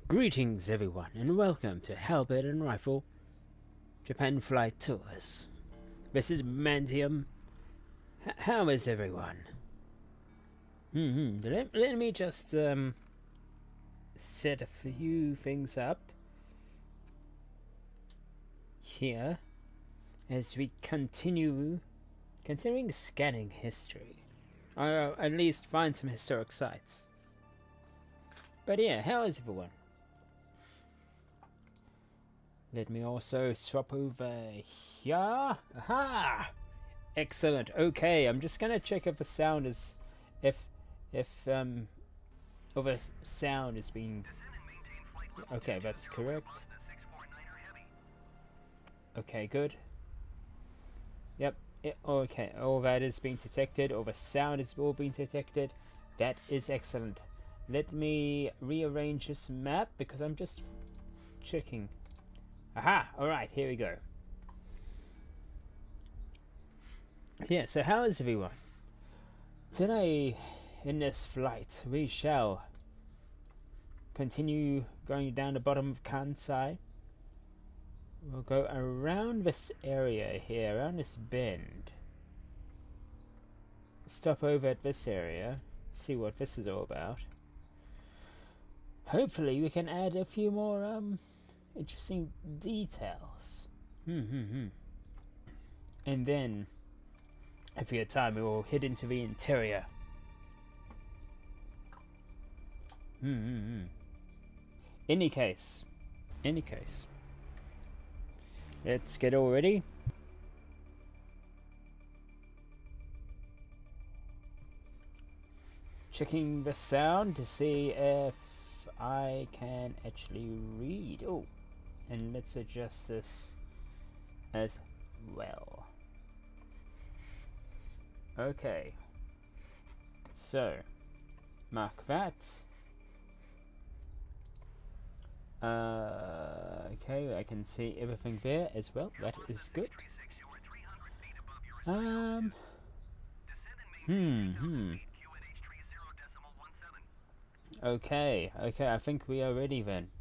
Greetings everyone and welcome to Halberdandrifle Japan Flight Tours. This is Manteum. How is everyone? Let me just set a few things up here as we continuing scanning history, or at least find some historic sites. But yeah, how is everyone? Let me also swap over here. Aha! Excellent. Okay, I'm just gonna check if the sound is, if over sound is being. Okay, that's correct. Okay, good. Yep. Okay, all that is being detected. All the sound is all being detected. That is excellent. Let me rearrange this map because I'm just checking. Aha! Alright, here we go. Yeah, so how is everyone? Today, in this flight, we shall continue going down the bottom of Kansai. We'll go around this area here, around this bend. Stop over at this area, see what this is all about. Hopefully we can add a few more, interesting details. And then, if we have time, we will head into the interior. Any case, let's get all ready. Checking the sound to see if I can actually read. Oh. And let's adjust this as well. Okay. So, mark that. Okay, I can see everything there as well. That is good. Okay, I think we are ready then.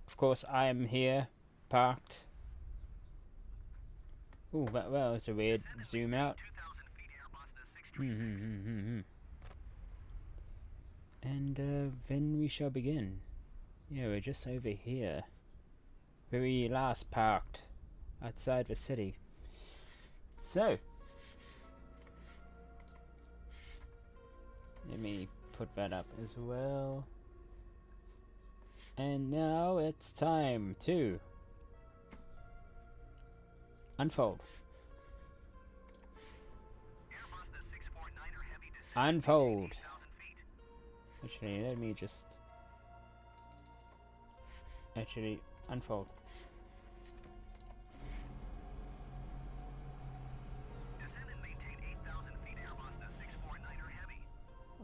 Of course, I am here, parked. Ooh, that was a weird zoom out. And then we shall begin. Yeah, we're just over here, where we last parked, outside the city. So, let me put that up as well. And now it's time to unfold. Unfold. Actually, let me just unfold.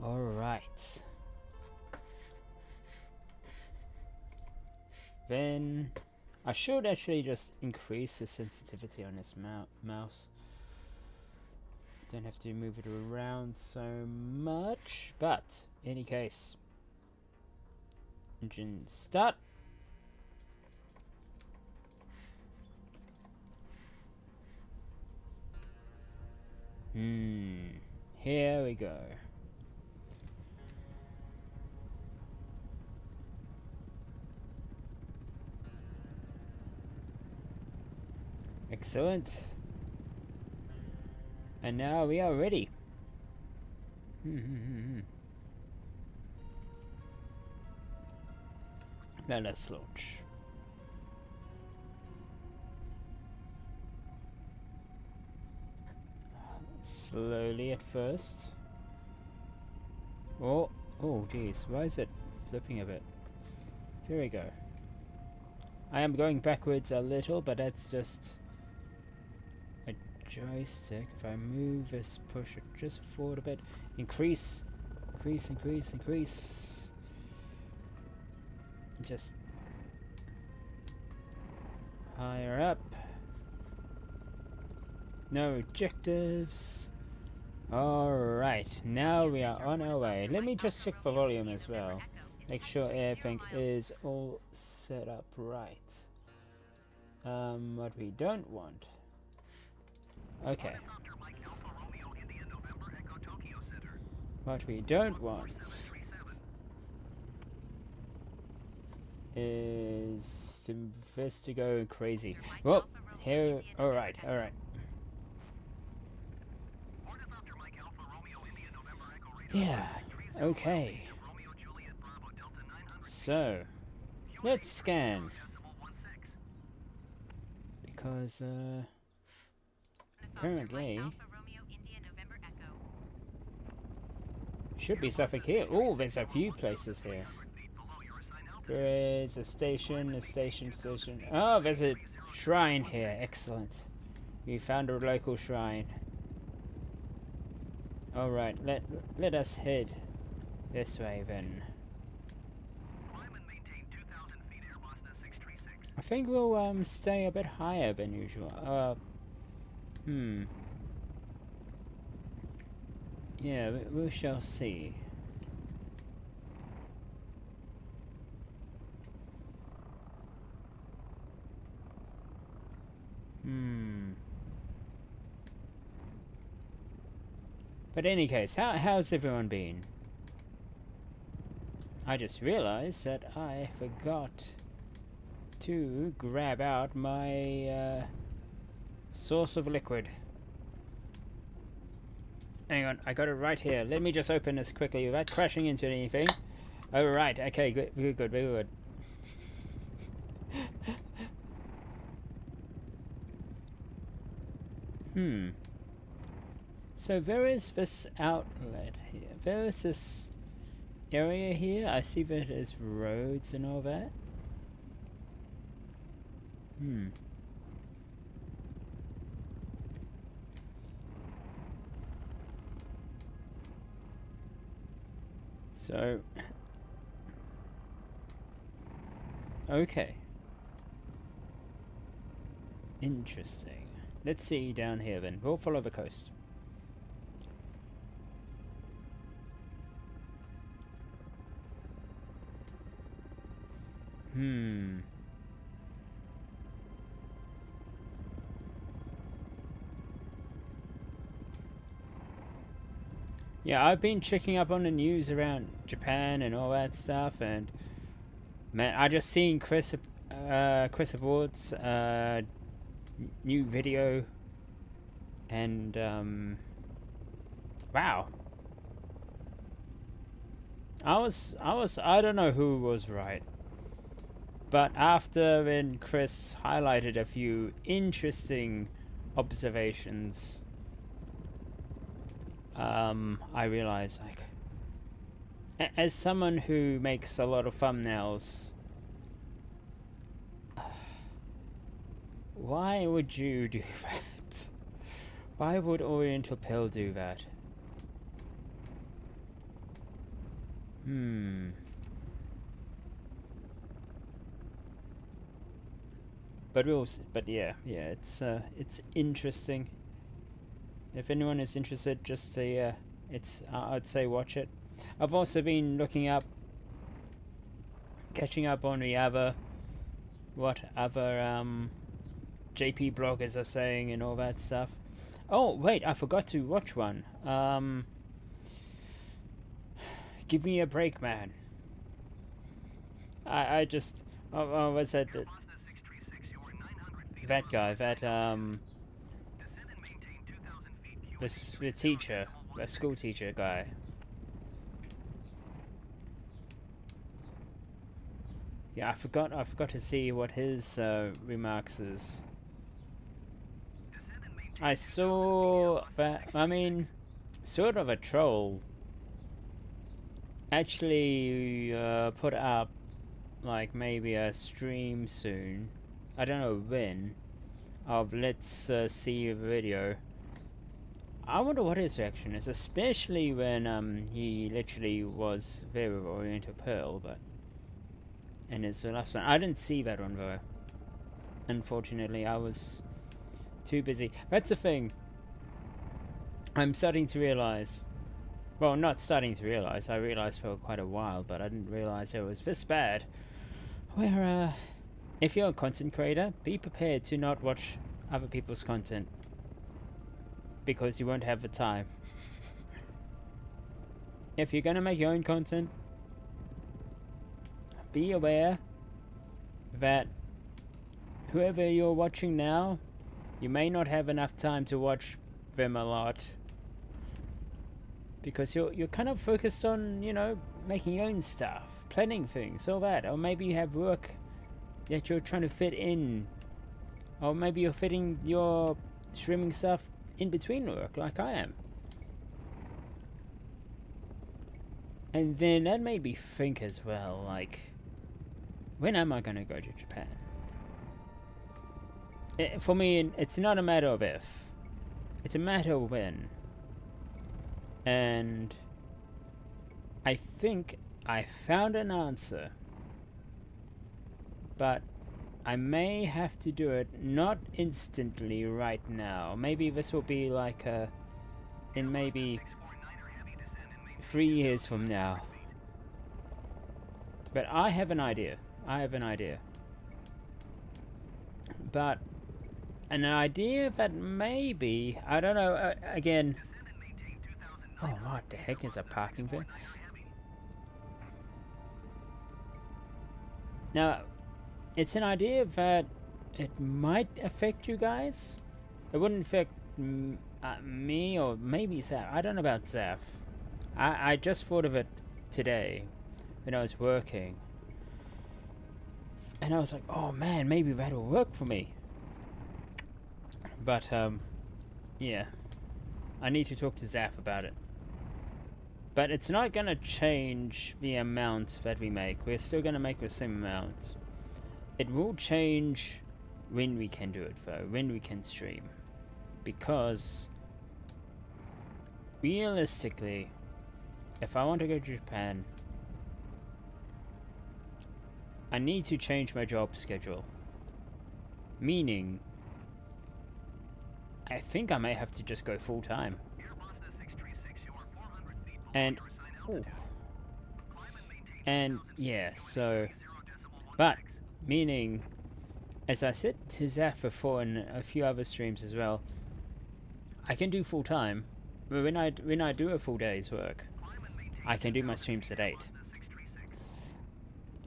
All right. Then I should actually just increase the sensitivity on this mouse. Don't have to move it around so much, but in any case, engine start. Here we go. Excellent. And now we are ready. Let us launch. Slowly at first. Oh geez, why is it flipping a bit? There we go. I am going backwards a little, but that's just a joystick. If I move this, push it just forward a bit, increase. Just higher up. No objectives. Alright, now we are on our way. Let me just check the volume as well. Make sure everything is all set up right. What we don't want. Okay. What we don't want is to go crazy. Well, here. Alright, alright. Yeah, okay. So, let's scan. Because, apparently, should be Zafpyr here. Oh, there's a few places here. There's a station. Oh, there's a shrine here. Excellent. We found a local shrine. Alright, let us head this way then. I think we'll stay a bit higher than usual. Yeah, we shall see. But in any case, how's everyone been? I just realized that I forgot to grab out my source of liquid. Hang on, I got it right here. Let me just open this quickly without crashing into anything. Oh, right, okay, good, very good, very good. So there is this outlet here. There is this area here. I see that there's roads and all that. So, okay. Interesting. Let's see down here then. We'll follow the coast. Yeah, I've been checking up on the news around Japan and all that stuff, and man, I just seen Chris Aboard's new video, and wow. I don't know who was right, but after when Chris highlighted a few interesting observations, I realized, like, as someone who makes a lot of thumbnails, why would you do that? Why would Oriental Pill do that? But yeah, it's interesting. If anyone is interested, just say I'd say watch it. I've also been catching up on the other JP bloggers are saying and all that stuff. Oh wait, I forgot to watch one. Give me a break, man. I just was that that guy that the teacher, the school teacher guy. Yeah, I forgot to see what his remarks is. I saw that, I mean, sort of a troll actually put up like maybe a stream soon. I don't know when. Of let's see a video. I wonder what his reaction is, especially when he literally was very Oriental Pearl, but and his last one. I didn't see that one though. Unfortunately, I was too busy. That's the thing. I'm starting to realize Well, not starting to realize. I realized for quite a while, but I didn't realize it was this bad. Where, if you're a content creator, be prepared to not watch other people's content. Because you won't have the time. If you're gonna make your own content, be aware that whoever you're watching now, you may not have enough time to watch them a lot. Because you're kind of focused on, you know, making your own stuff, planning things, all that. Or maybe you have work that you're trying to fit in. Or maybe you're fitting your streaming stuff in between work, like I am. And then that made me think as well, like, when am I going to go to Japan? For me, it's not a matter of if. It's a matter of when. And I think I found an answer. But I may have to do it not instantly right now. Maybe this will be like in maybe 3 years from now. But I have an idea. But an idea that maybe, I don't know, again. Oh, what the heck is a parking thing? Now, it's an idea that it might affect you guys. It wouldn't affect me or maybe Zaf. I don't know about Zaf. I just thought of it today when I was working. And I was like, oh man, maybe that'll work for me. But, yeah. I need to talk to Zaf about it. But it's not going to change the amount that we make. We're still going to make the same amount. It will change when we can do it, though. When we can stream. Because, realistically, if I want to go to Japan, I need to change my job schedule. Meaning, I think I may have to just go full time. And yeah, so, but meaning, as I said to Zaf before and a few other streams as well, I can do full time. But when I do a full day's work, I can do my streams at 8.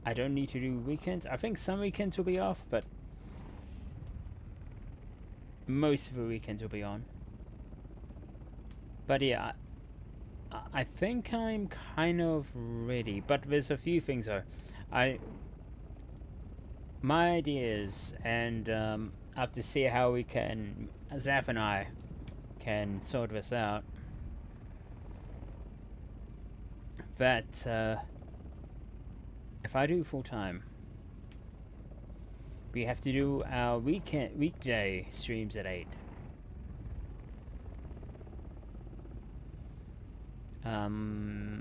I don't need to do weekends. I think some weekends will be off, but most of the weekends will be on. But yeah, I think I'm kind of ready, but there's a few things though. My ideas, and I have to see how we can, Zaf and I, can sort this out. That if I do full time, we have to do our weekday streams at 8.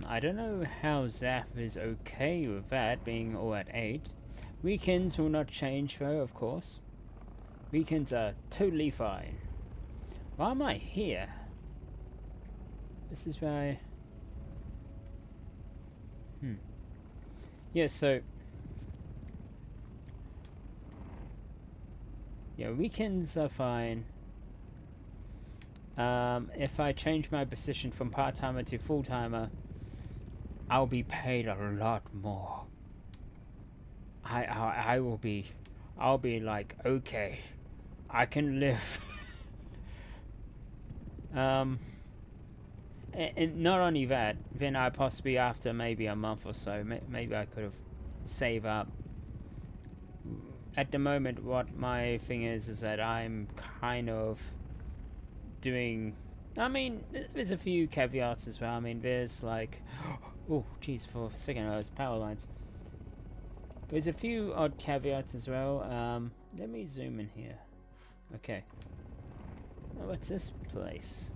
I don't know how Zaf is okay with that being all at 8. Weekends will not change though, of course. Weekends are totally fine. Why am I here? This is why. Yeah, so. Yeah, weekends are fine. If I change my position from part-timer to full-timer, I'll be paid a lot more. I'll be like, okay, I can live. And not only that, then I possibly, after maybe a month or so, maybe I could have saved up. At the moment, what my thing is that I'm kind of doing, I mean, there's a few caveats as well. I mean, there's like, oh jeez, for a second I was power lines. There's a few odd caveats as well. Let me zoom in here. Okay. Oh, what's this place?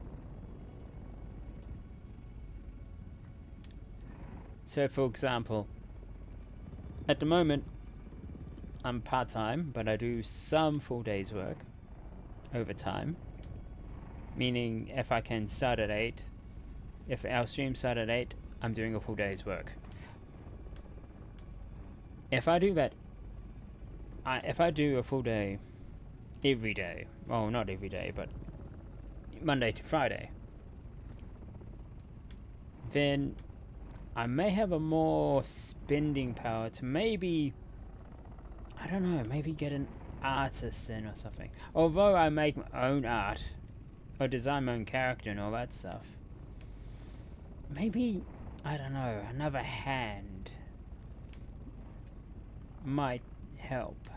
So for example, at the moment I'm part-time, but I do some full days work overtime. Meaning if I can start at 8, If our stream started at 8, I'm doing a full day's work. If I do that, if I do a full day every day, well, not every day, but Monday to Friday, then I may have a more spending power to maybe, I don't know, maybe get an artist in or something. Although I make my own art, or design my own character and all that stuff, maybe, I don't know, another hand might help.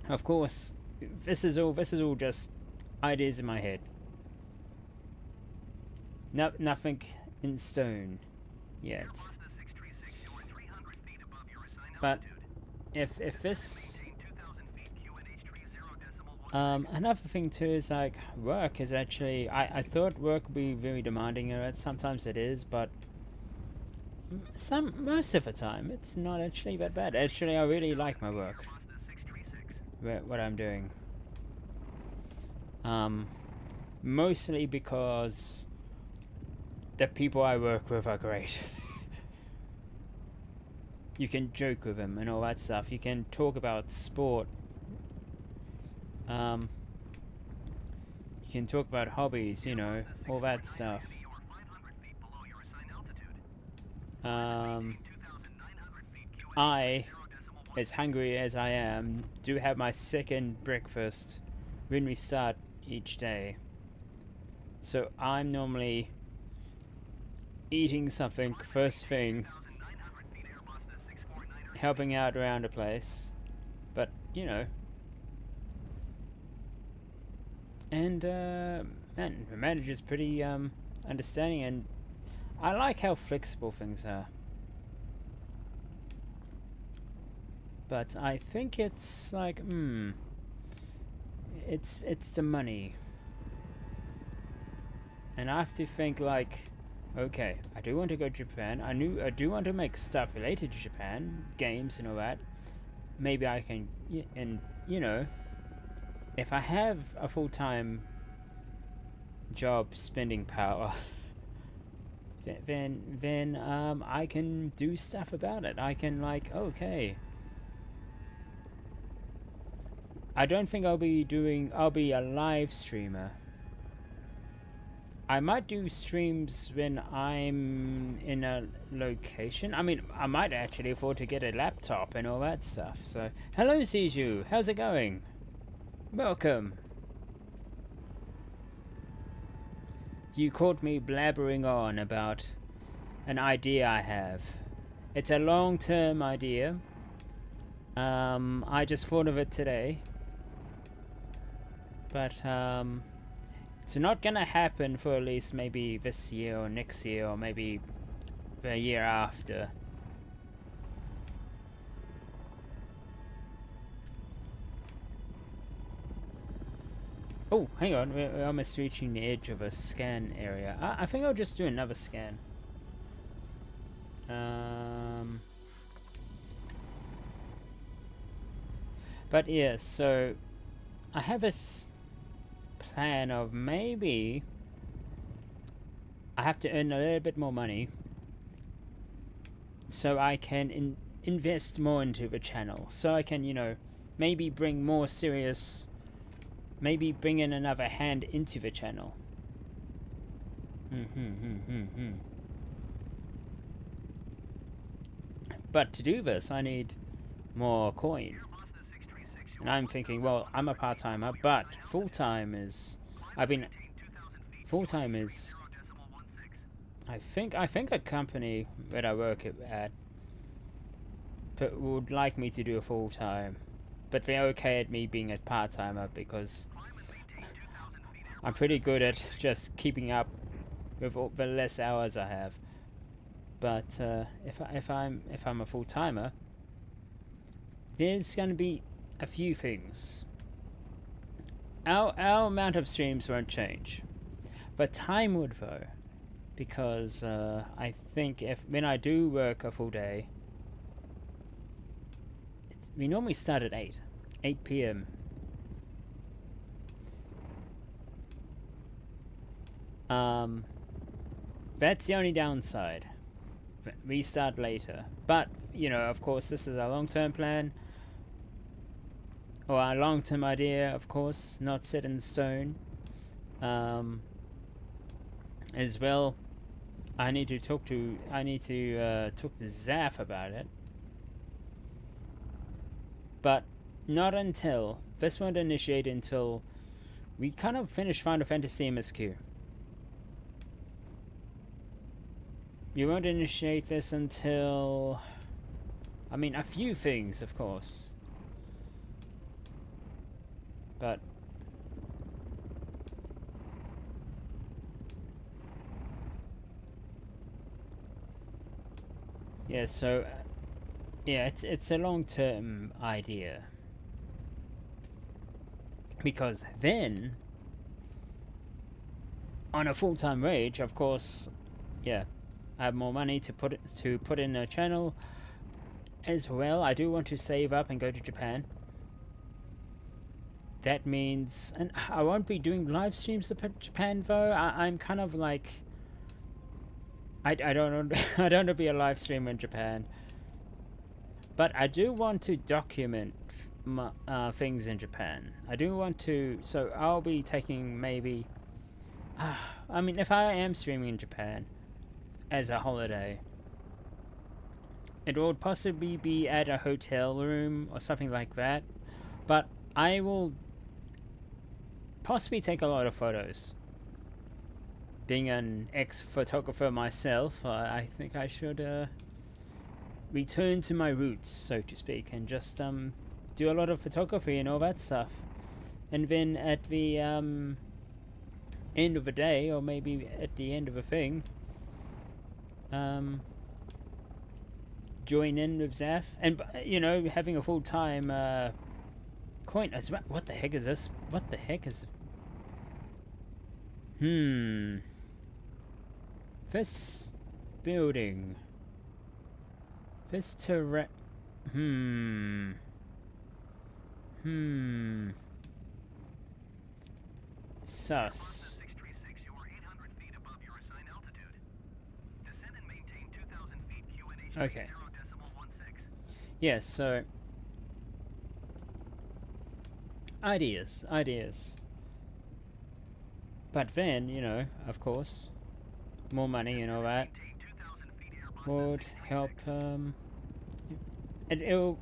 Of course, this is all just ideas in my head. Nothing in stone yet. But if this, another thing too is like work is actually, I thought work would be very demanding, and sometimes it is, but most of the time it's not actually that bad. Actually, I really like my work, what I'm doing. Mostly because the people I work with are great. You can joke with them and all that stuff. You can talk about sport. You can talk about hobbies, you know, all that stuff. I, as hungry as I am, do have my second breakfast when we start each day. So I'm normally eating something first thing, helping out around the place, but you know. And man, the manager's pretty understanding, and I like how flexible things are. But I think it's like, it's the money. And I have to think like, okay, I do want to go to Japan. I do want to make stuff related to Japan, games and all that. Maybe I can, and you know, if I have a full-time job spending power, then I can do stuff about it. I can like, okay. I don't think I'll be a live streamer. I might do streams when I'm in a location. I mean, I might actually afford to get a laptop and all that stuff. So, hello Ziju, how's it going? Welcome. You caught me blabbering on about an idea I have. It's a long-term idea. I just thought of it today. But, it's not gonna happen for at least maybe this year or next year or maybe the year after. Oh, hang on, we're almost reaching the edge of a scan area. I think I'll just do another scan. But yeah, so I have this plan of maybe I have to earn a little bit more money so I can invest more into the channel, so I can, you know, maybe bring more serious, maybe bring in another hand into the channel. But to do this I need more coin. And I'm thinking, well, I'm a part-timer, but full-time is, full-time is, I think a company that I work at would like me to do a full-time, but they're okay at me being a part-timer because I'm pretty good at just keeping up with all the less hours I have. But if I'm a full-timer, there's going to be a few things. Our amount of streams won't change, but time would though, because I think when I do work a full day, we normally start at 8 p.m. That's the only downside. Restart later. But, you know, of course, this is a long-term plan. Or a long-term idea, of course, not set in stone. As well, I need to talk to Zaf about it. But not until this won't initiate until we kind of finish Final Fantasy MSQ. You won't initiate this until, I mean, a few things, of course. But yeah, so yeah, it's a long-term idea. Because then on a full-time wage, of course, yeah, I have more money to put in a channel as well. I do want to save up and go to Japan. That means, and I won't be doing live streams to Japan though. I'm kind of like, I don't know, I don't want to be a live streamer in Japan, but I do want to document things in Japan. I do want to, so I'll be taking maybe, I mean, if I am streaming in Japan as a holiday, it would possibly be at a hotel room or something like that, but I will possibly take a lot of photos. Being an ex-photographer myself, I think I should return to my roots, so to speak, and just do a lot of photography and all that stuff. And then at the end of a day, or maybe at the end of a thing, join in with Zaf, and you know, having a full-time coin as well. What the heck is this? What the heck is? This building. This terrain. Sus. Okay. Yeah, so ideas. But then, you know, of course, more money and all that would help. It'll.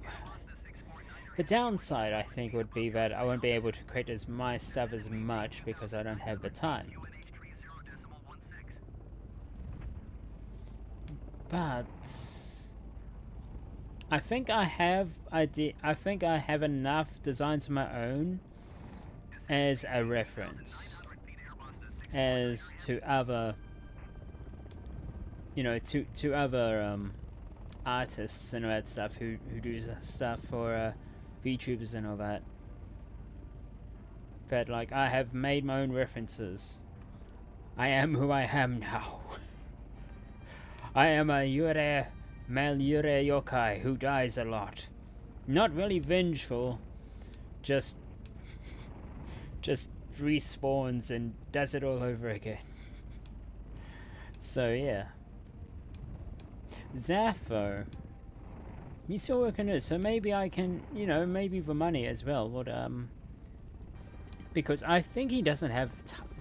The downside, I think, would be that I won't be able to create as my stuff as much because I don't have the time. But I think I have enough designs of my own as a reference, as to other, you know, to other artists and all that stuff who do stuff for VTubers and all that. But like, I have made my own references. I am who I am now. I am a Malyure yokai who dies a lot. Not really vengeful, just respawns and does it all over again. So yeah. Zafpyr, he's still working on it, so maybe I can, you know, maybe the money as well would because I think he doesn't have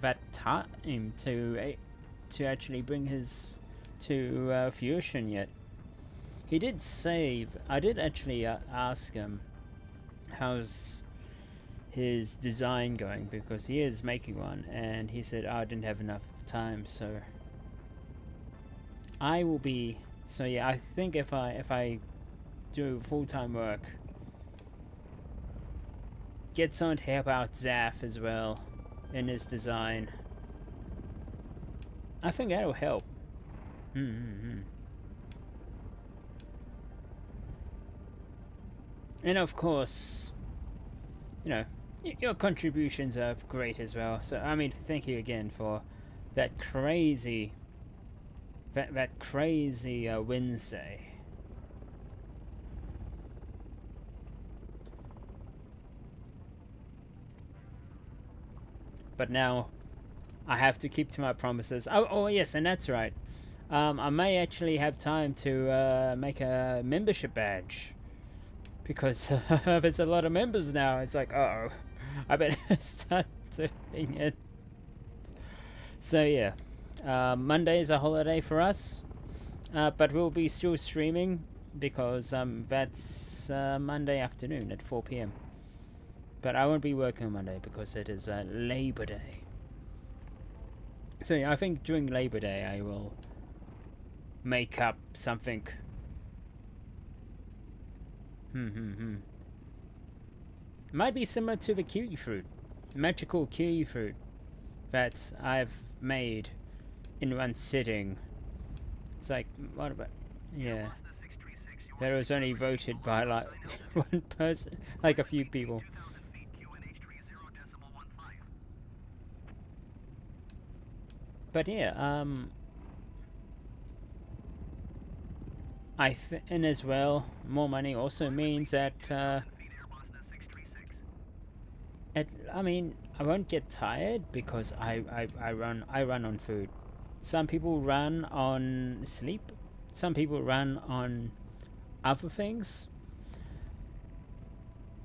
that time to actually bring his to fruition yet. He did save. I did actually ask him how's his design going, because he is making one, and he said, oh, I didn't have enough time, so I will be. So yeah, I think if I do full-time work, get someone to help out Zaf as well in his design, I think that'll help. And of course, you know, your contributions are great as well. So I mean, thank you again for that crazy Wednesday. But now I have to keep to my promises. Oh yes, and that's right. I may actually have time to make a membership badge, because there's a lot of members now. It's like, uh oh, I better start doing it. So yeah, Monday is a holiday for us, but we'll be still streaming because that's Monday afternoon at 4 p.m. But I won't be working on Monday because it is Labor Day. So yeah, I think during Labor Day I will make up something. Might be similar to the kiwi fruit, magical kiwi fruit that I've made in one sitting. It's like, what about, yeah, that was only voted by like one person, like a few people. But yeah, and as well, more money also means that I mean, I won't get tired because I run on food. Some people run on sleep. Some people run on other things.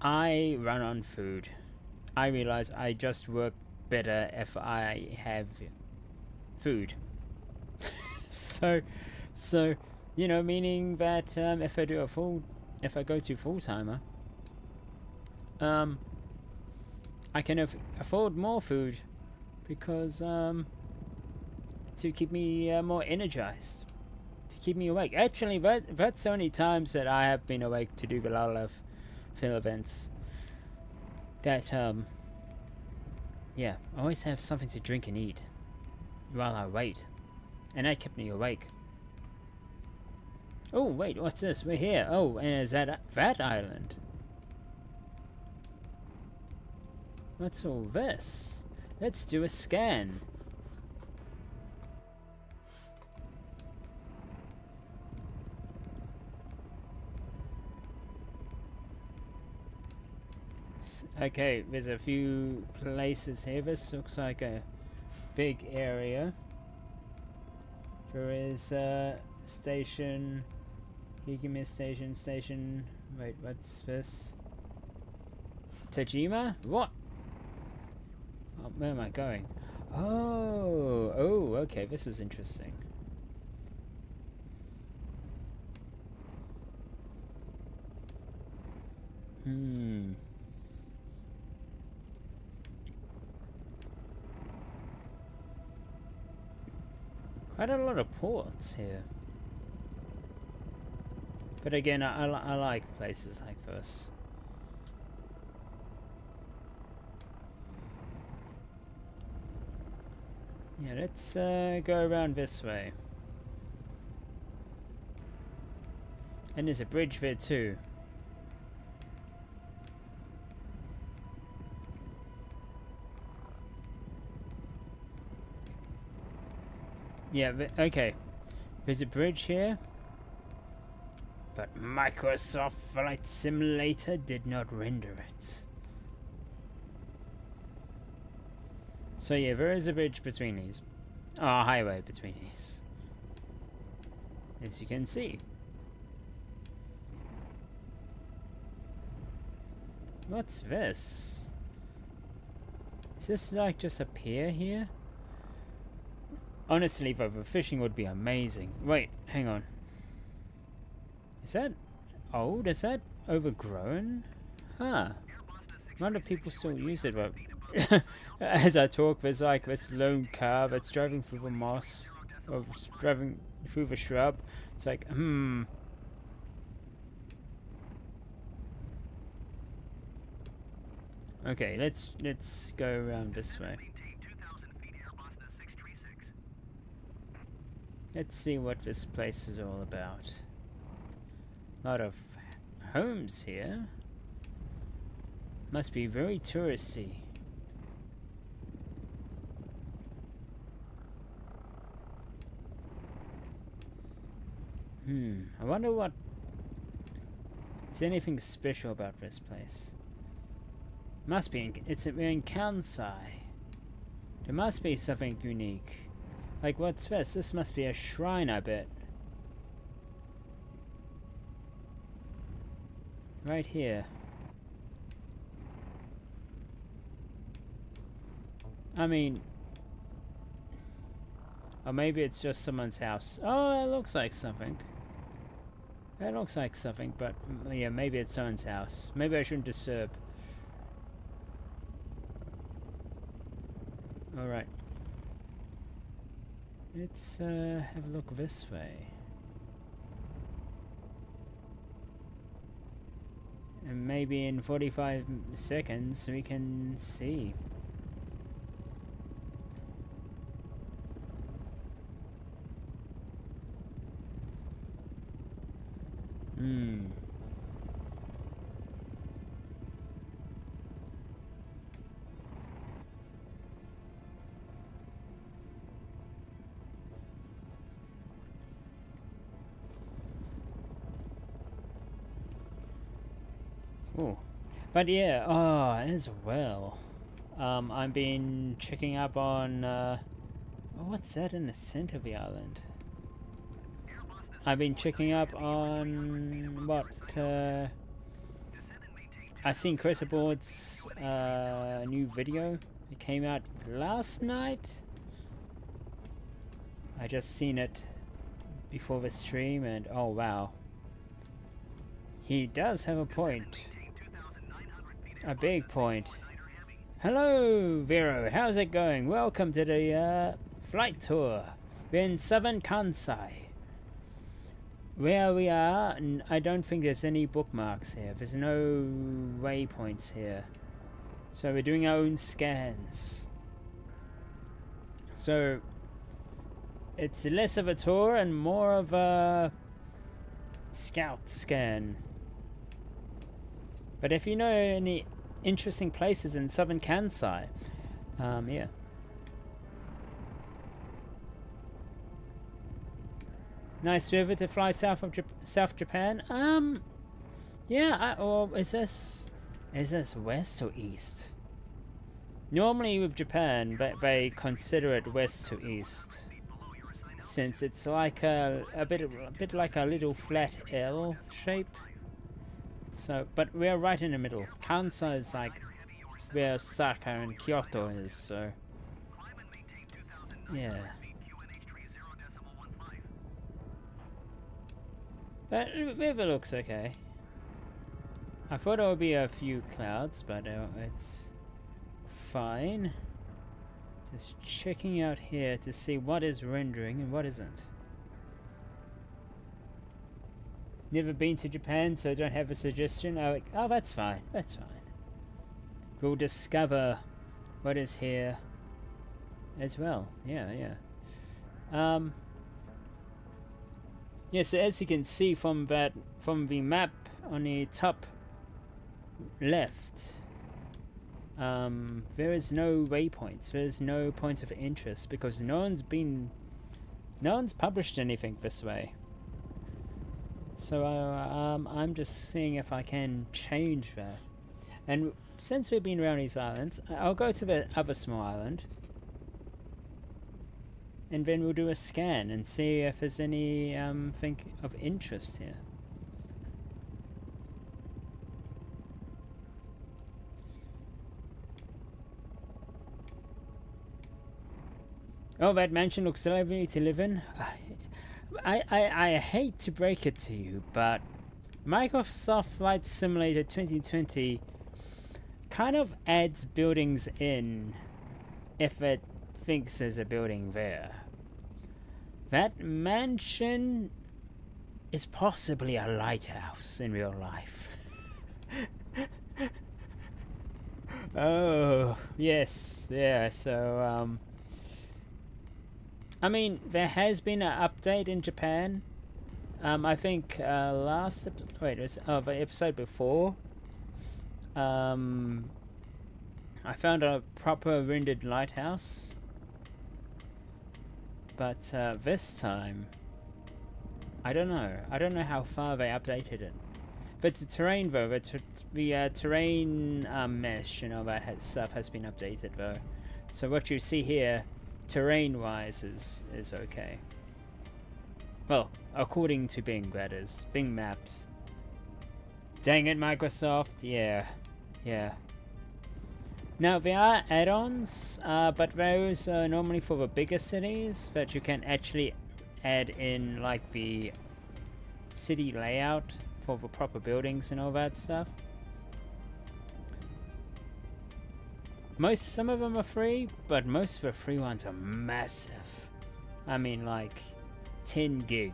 I run on food. I realize I just work better if I have food. so you know, meaning that if I go to full timer, I can afford more food because to keep me more energized, to keep me awake. Actually, that's the only times that I have been awake to do the Lala film events. That yeah, I always have something to drink and eat while I wait, and that kept me awake. Oh wait, what's this? We're here. Oh, and is that island? What's all this? Let's do a scan. Okay, there's a few places here. This looks like a big area. There is a station. Here, give me a station. Wait, what's this? Tajima? What? Oh, where am I going? Oh, okay, this is interesting. Quite a lot of ports here. But again, I like places like this. Yeah, let's go around this way. And there's a bridge there too. Yeah, okay. There's a bridge here. But Microsoft Flight Simulator did not render it. So yeah, there is a bridge between these. Oh, a highway between these. As you can see. What's this? Is this like just a pier here? Honestly, though, the fishing would be amazing. Wait, hang on. Is that old? Is that overgrown? Huh. A lot of people still use it, but as I talk, there's like this lone car that's driving through the moss, or driving through the shrub. It's like, Okay, let's go around this way. Let's see what this place is all about. A lot of homes here. Must be very touristy. I wonder what... Is there anything special about this place? Must be. We're in Kansai. There must be something unique. Like, what's this? This must be a shrine, I bet. Right here. I mean... Or maybe it's just someone's house. Oh, that looks like something. That looks like something, but yeah, maybe it's someone's house. Maybe I shouldn't disturb. Alright. Let's have a look this way. And maybe in 45 seconds we can see. Oh, but yeah, as well. I've been checking up on, what's that in the center of the island? I've been checking up on what, I've seen Chris Aboard's, new video. It came out last night. I just seen it before the stream and, oh wow. He does have a point. A big point. Hello, Vero. How's it going? Welcome to the flight tour. We're in southern Kansai. Where we are, I don't think there's any bookmarks here. There's no waypoints here. So we're doing our own scans. So it's less of a tour and more of a scout scan. But if you know any interesting places in southern Kansai, yeah. Nice river to fly south of South Japan. Yeah. Or is this west or east? Normally with Japan, they consider it west to east, since it's like a bit like a little flat L shape. So, but we're right in the middle. Kansai is like where Osaka and Kyoto is, so yeah. But the river looks okay. I thought there would be a few clouds, but it's fine. Just checking out here to see what is rendering and what isn't. Never been to Japan, so don't have a suggestion. Oh, that's fine. That's fine. We'll discover what is here as well. Yeah. Yeah, so as you can see from the map on the top left, there is no waypoints. There is no points of interest because no one's published anything this way. So I'm just seeing if I can change that. And since we've been around these islands, I'll go to the other small island. And then we'll do a scan and see if there's any thing of interest here. Oh, that mansion looks lovely to live in. I hate to break it to you, but Microsoft Flight Simulator 2020 kind of adds buildings in if it thinks there's a building there. That mansion is possibly a lighthouse in real life. Oh, yes, yeah, so, I mean, there has been an update in Japan. I think the episode before. I found a proper rendered lighthouse, but this time, I don't know how far they updated it. But the terrain though, the terrain mesh and all that stuff has been updated though. So what you see here, terrain-wise, is okay. Well, according to Bing, that is. Bing Maps. Dang it, Microsoft. Yeah. Now, there are add-ons, but those are normally for the bigger cities that you can actually add in, like, the city layout for the proper buildings and all that stuff. Some of them are free, but most of the free ones are massive. I mean, like 10 gig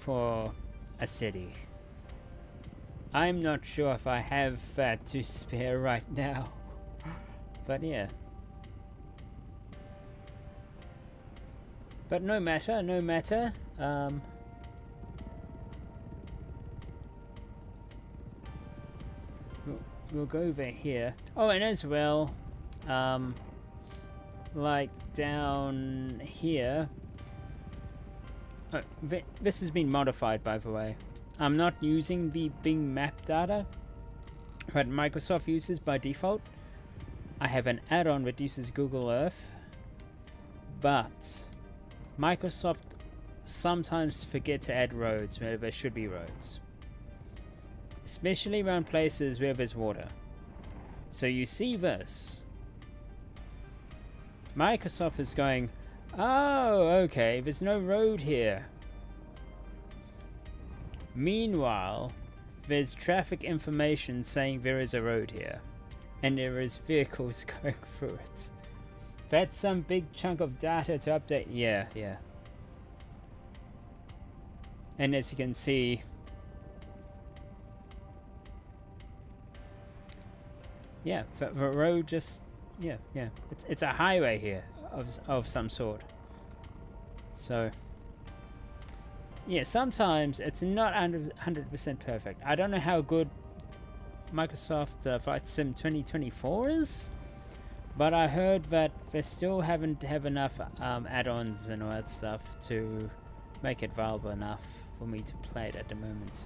for a city. I'm not sure if I have that to spare right now, but yeah. But no matter. We'll go over here. Oh, and as well, like down here. Oh, this has been modified, by the way. I'm not using the Bing map data that Microsoft uses by default. I have an add-on that uses Google Earth, but Microsoft sometimes forget to add roads where there should be roads, especially around places where there's water. So you see this. Microsoft is going, oh, okay, there's no road here. Meanwhile, there's traffic information saying there is a road here, and there is vehicles going through it. That's some big chunk of data to update. Yeah. And as you can see, yeah, the road just, yeah. It's a highway here of some sort. So, yeah, sometimes it's not 100% perfect. I don't know how good Microsoft Flight Sim 2024 is, but I heard that they still haven't have enough add-ons and all that stuff to make it viable enough for me to play it at the moment.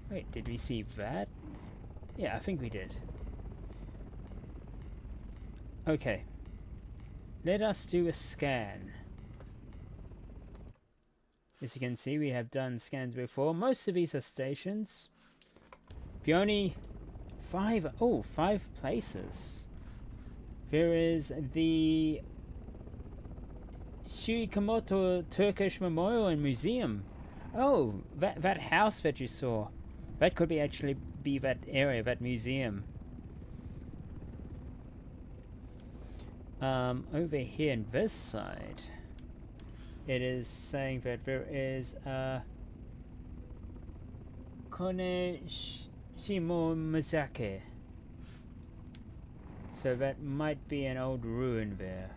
Wait, did we see that? Yeah, I think we did. Okay. Let us do a scan. As you can see, we have done scans before. Most of these are stations. The only five places. There is the Shirikomoto Turkish Memorial and Museum. Oh, that house that you saw. That could be actually be that area, that museum. Over here on this side, it is saying that there is a Koneshimomazake. So that might be an old ruin there.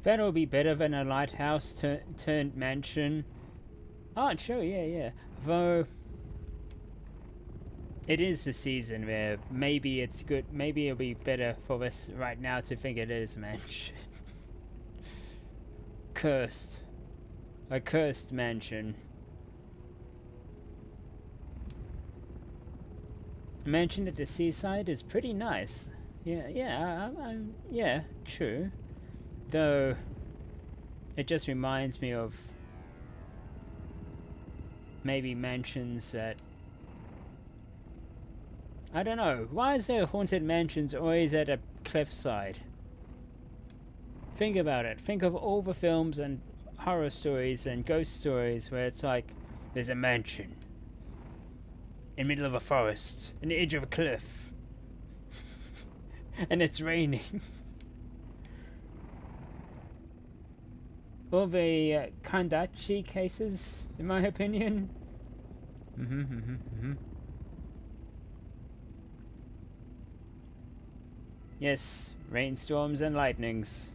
That'll be better than a lighthouse turned mansion. Oh, sure, yeah. Though it is the season where maybe it's good. Maybe it'll be better for us right now to think it is a mansion. Cursed. A cursed mansion. A mansion at the seaside is pretty nice. Yeah, true. Though, it just reminds me of maybe mansions that... I don't know. Why is there haunted mansions always at a cliffside? Think about it. Think of all the films and horror stories and ghost stories where it's like, there's a mansion in the middle of a forest, on the edge of a cliff, and it's raining. All the Kandachi cases, in my opinion. Yes, rainstorms and lightnings.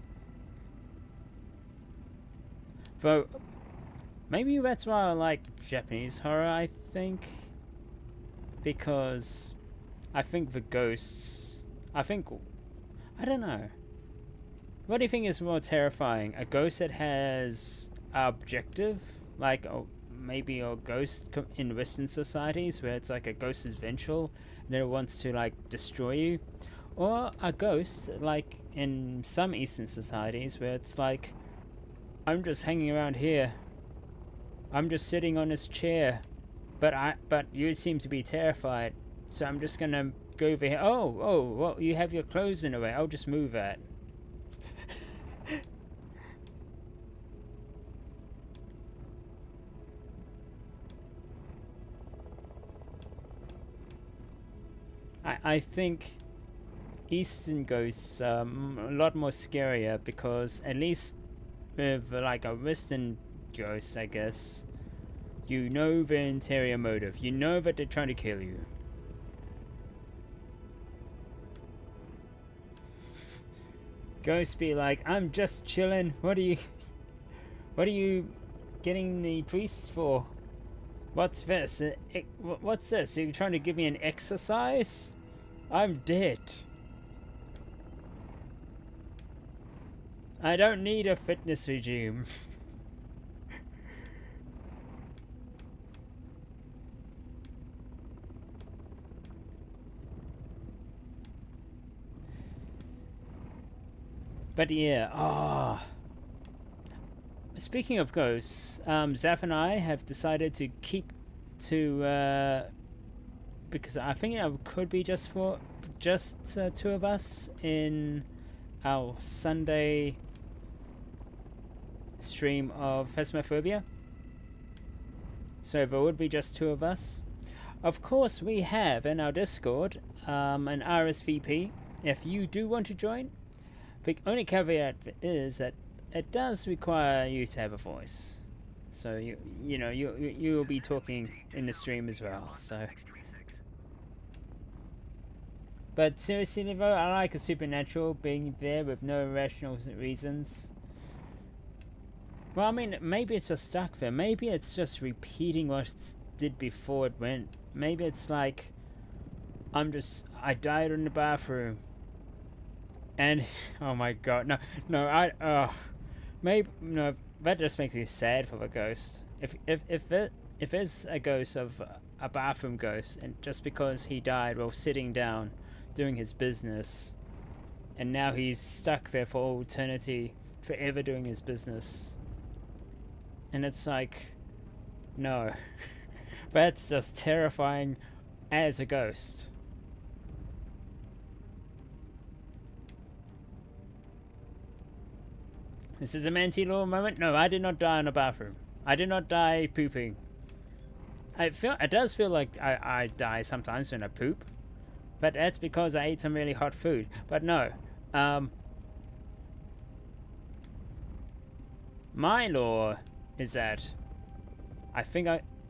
Though, maybe that's why I like Japanese horror, I think. Because I think the ghosts... I don't know. What do you think is more terrifying? A ghost that has objective? Like, maybe a ghost in Western societies where it's like a ghost is vengeful and it wants to, like, destroy you? Or a ghost, like in some Eastern societies, where it's like, I'm just hanging around here. I'm just sitting on this chair. But you seem to be terrified. So I'm just gonna go over here. Oh, well, you have your clothes in a way. I'll just move that. I think Eastern ghosts are a lot more scarier, because at least with like a Western ghost, I guess, you know their interior motive. You know that they're trying to kill you. Ghosts be like, I'm just chilling. What are you getting the priests for? What's this? What's this? Are you trying to give me an exercise? I'm dead. I don't need a fitness regime. But yeah, speaking of ghosts, Zaf and I have decided to keep to, because I think it could be just two of us in our Sunday stream of Phasmophobia. So there would be just two of us. Of course, we have in our Discord an RSVP if you do want to join. The only caveat is that it does require you to have a voice, so you will be talking in the stream as well. So, but seriously though, I like a supernatural being there with no rational reasons. Well, I mean, maybe it's just stuck there. Maybe it's just repeating what it did before it went. Maybe it's like, I died in the bathroom. And oh my god, no, maybe no. That just makes me sad for the ghost. If there's a ghost of a bathroom ghost, and just because he died while sitting down, doing his business, and now he's stuck there for all eternity, forever doing his business, and it's like, no, that's just terrifying as a ghost. This is a Manteum moment. No, I did not die in a bathroom. I did not die pooping. It does feel like I die sometimes when I poop, but that's because I ate some really hot food. But no, my law is that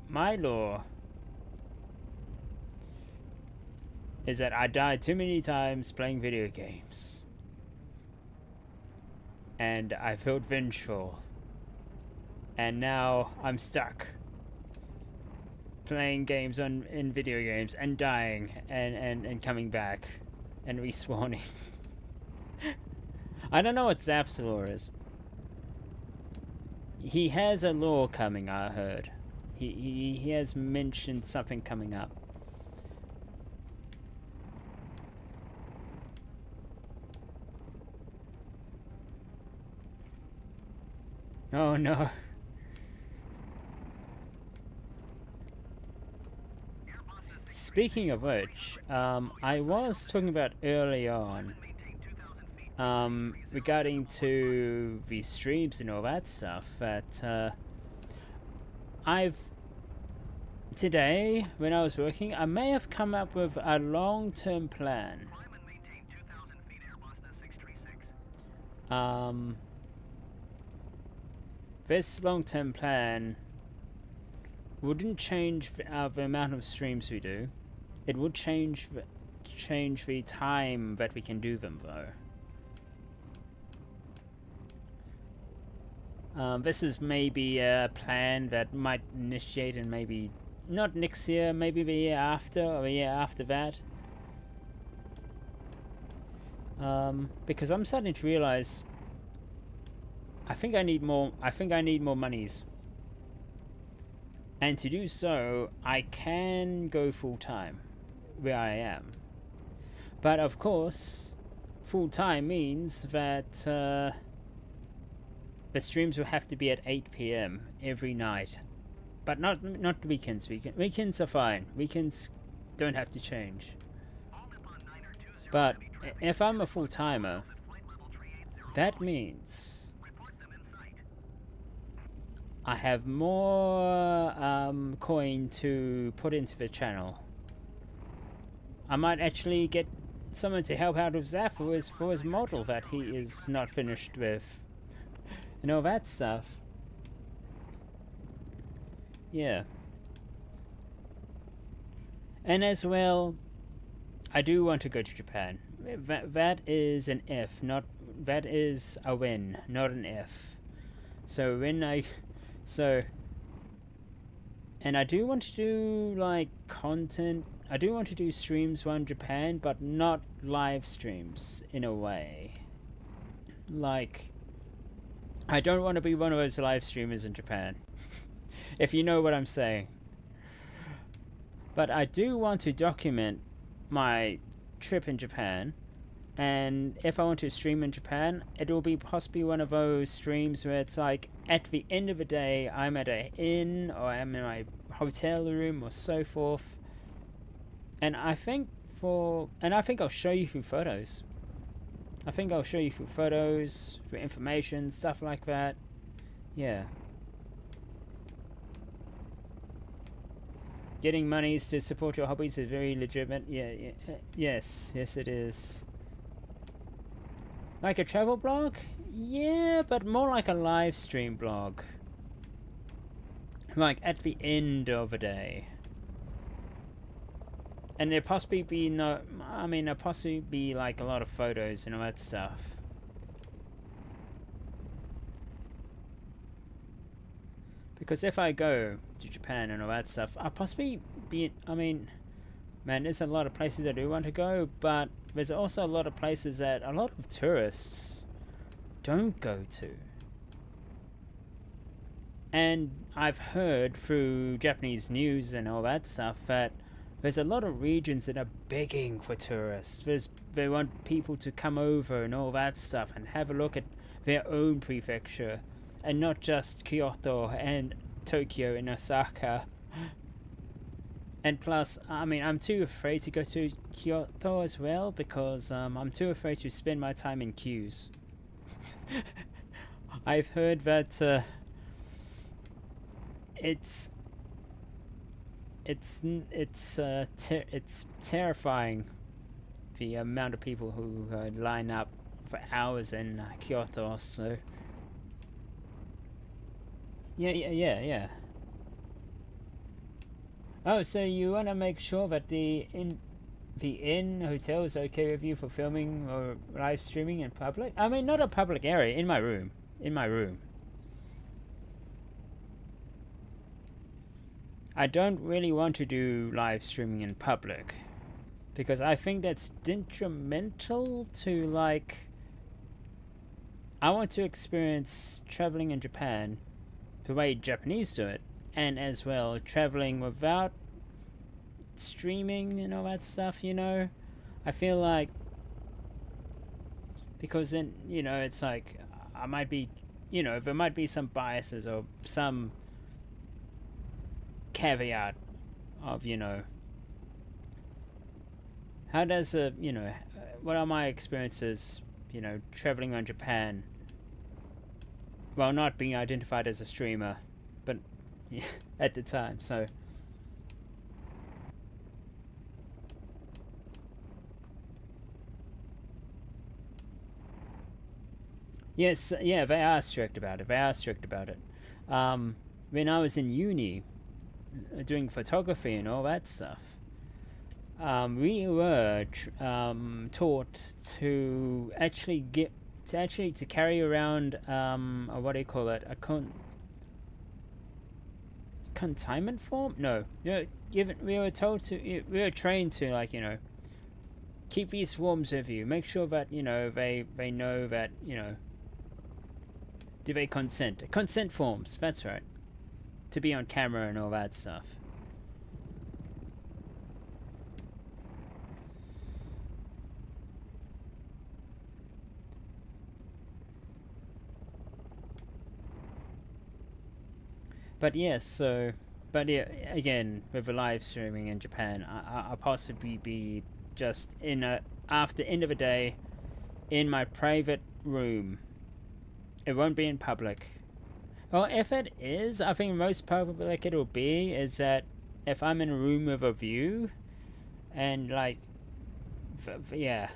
my law is that I died too many times playing video games. And I felt vengeful. And now I'm stuck playing games in video games and dying and coming back and respawning. I don't know what Zaf's lore is. He has a lore coming, I heard. He has mentioned something coming up. Oh no. Speaking of which, I was talking about early on, regarding to the streams and all that stuff, that today, when I was working, I may have come up with a long-term plan. This long-term plan wouldn't change the amount of streams we do. It would change the time that we can do them, though. This is maybe a plan that might initiate in maybe not next year, maybe the year after or the year after that. Because I'm starting to realize I think I need more monies. And to do so, I can go full-time where I am. But of course, full-time means that the streams will have to be at 8 p.m. every night. But not weekends. Weekends are fine. Weekends don't have to change. But if I'm a full-timer, that means I have more coin to put into the channel. I might actually get someone to help out with Zafpyr for his model that he is not finished with. And all that stuff. Yeah. And as well, I do want to go to Japan. That is an if, not... That is a win, not an if. So when I... So... And I do want to do, like, content... I do want to do streams around Japan, but not live streams, in a way. Like... I don't want to be one of those live streamers in Japan. If you know what I'm saying. But I do want to document my trip in Japan. And if I want to stream in Japan, it will be possibly one of those streams where it's like, at the end of the day, I'm at an inn, or I'm in my hotel room, or so forth. And I think I'll show you through photos. I think I'll show you through photos, through information, stuff like that. Yeah. Getting monies to support your hobbies is very legitimate. Yes, it is. Like a travel blog? Yeah, but more like a live stream blog. Like at the end of a day. And there'll possibly be there'll possibly be like a lot of photos and all that stuff. Because if I go to Japan and all that stuff, I'll possibly be... man, there's a lot of places I do want to go, but there's also a lot of places that a lot of tourists don't go to. And I've heard through Japanese news and all that stuff that there's a lot of regions that are begging for tourists. They want people to come over and all that stuff and have a look at their own prefecture. And not just Kyoto and Tokyo and Osaka. And plus, I'm too afraid to go to Kyoto as well, because I'm too afraid to spend my time in queues. I've heard that it's terrifying, the amount of people who line up for hours in Kyoto. So yeah. Oh, so you want to make sure that the inn hotel is okay with you for filming or live streaming in public? I mean, not a public area, in my room. I don't really want to do live streaming in public, because I think that's detrimental to, like... I want to experience traveling in Japan the way Japanese do it, and as well traveling without streaming and all that stuff, you know? I feel like... Because then, it's like, I might be... there might be some biases or some caveat of, how does what are my experiences, traveling on Japan, well, not being identified as a streamer, but at the time, so... Yes, yeah, they are strict about it. When I was in uni, doing photography and all that stuff, we were taught to actually to carry around what do you call it, a consignment form? No, we were told to, we were trained to, like, keep these forms with you. Make sure that, you know, they know that, you know, do they consent? Consent forms, that's right. To be on camera and all that stuff. But yes, so, but yeah, again, with the live streaming in Japan, I'll possibly be just in a, after end of the day, in my private room. It won't be in public. Well, if it is, I think most public it'll be is that if I'm in a room with a view, and like, yeah.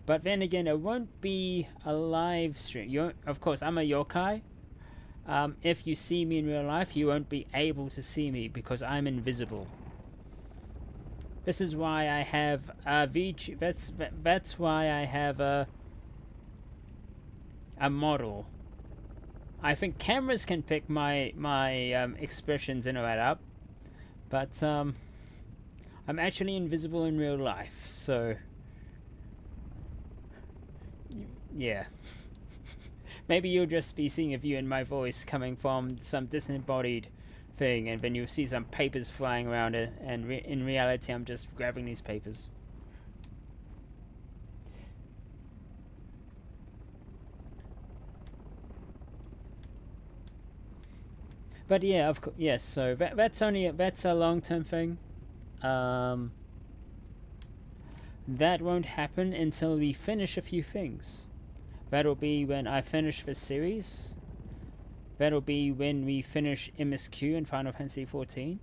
But then again, it won't be a live stream. Of course, I'm a yokai. If you see me in real life, you won't be able to see me because I'm invisible. This is why I have a that's why I have a model. I think cameras can pick my expressions and all that up, but I'm actually invisible in real life, so yeah. Maybe you'll just be seeing a view in my voice coming from some disembodied thing, and then you'll see some papers flying around it, and in reality I'm just grabbing these papers. But yeah, of course, yes. So that's a long-term thing. That won't happen until we finish a few things. That'll be when I finish the series. That'll be when we finish MSQ in Final Fantasy XIV.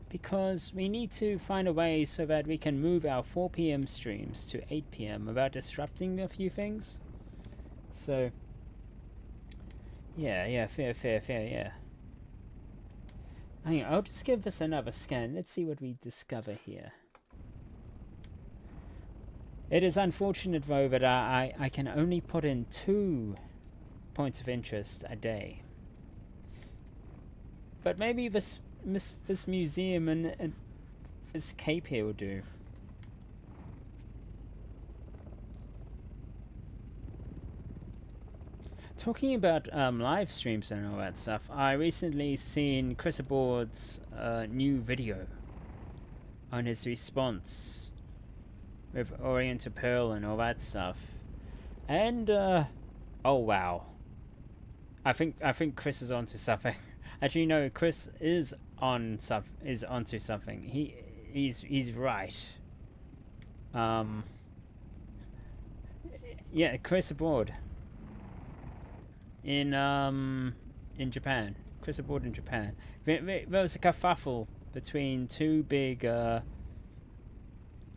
Because we need to find a way so that we can move our 4 PM streams to 8 PM without disrupting a few things. So, yeah, fair, yeah. Hang on, I'll just give this another scan. Let's see what we discover here. It is unfortunate, though, that I can only put in 2 points of interest a day. But maybe this museum and this cape here will do. Talking about live streams and all that stuff, I recently seen Chris Aboard's new video on his response with Oriental Pearl and all that stuff, and oh wow, I think Chris is onto something. Actually, no, Chris is onto something. He's right. Yeah, Chris Aboard. In Japan. Chris Aboard in Japan. There was a kerfuffle between 2 big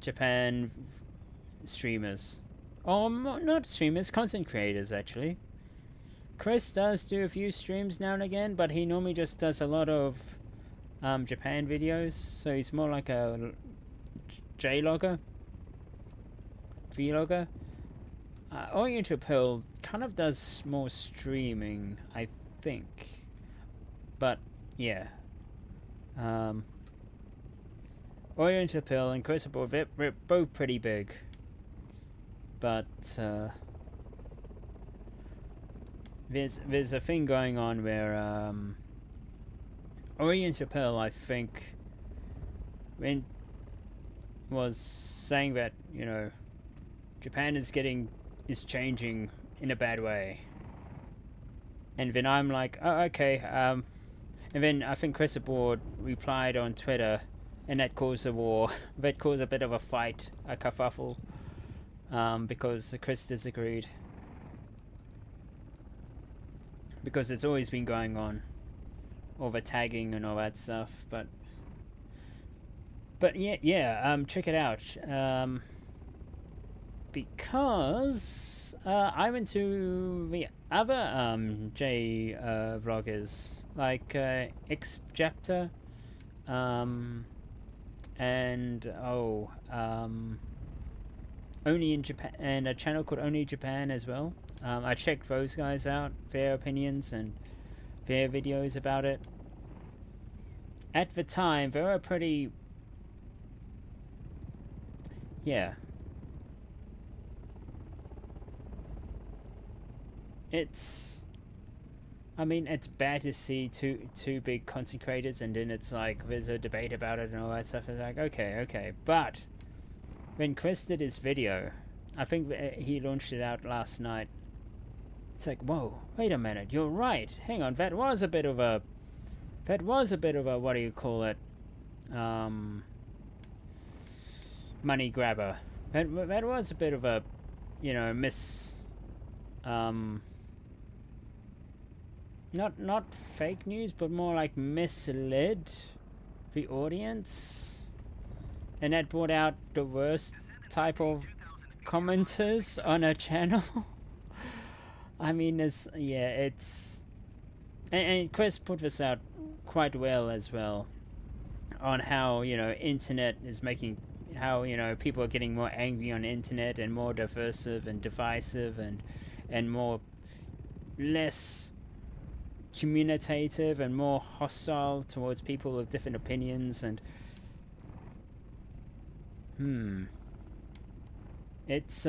Japan streamers. Oh, not streamers, content creators actually. Chris does do a few streams now and again, but he normally just does a lot of Japan videos, so he's more like a J-logger, V-logger. Oriental Pearl kind of does more streaming, I think. But, yeah. Oriental Pearl and Chris Aboard, they're both pretty big. But, there's a thing going on where, Oriental Pearl, I think, was saying that, you know, Japan is changing in a bad way, and then I'm like, oh, okay, and then I think Chris Aboard replied on Twitter, and that caused a war. That caused a bit of a fight, a kerfuffle, because Chris disagreed, because it's always been going on, all the tagging and all that stuff. But yeah, check it out. Because I went to the other J vloggers like X Chapter, and Only in Japan, and a channel called Only Japan as well. I checked those guys out, their opinions, and their videos about it. At the time, they were pretty... yeah. It's... I mean, it's bad to see two big content creators and then it's like, there's a debate about it and all that stuff. It's like, okay. But, when Chris did his video, I think he launched it out last night. It's like, whoa, wait a minute, you're right. Hang on, that was a bit of a, what do you call it? Money grabber. That was a bit of a, you know, not fake news, but more like misled the audience. And that brought out the worst type of commenters on a channel. I mean, it's... And Chris put this out quite well as well. On how, you know, internet is making... How, you know, people are getting more angry on the internet and more diversive and divisive and more... less communicative and more hostile towards people with different opinions and it's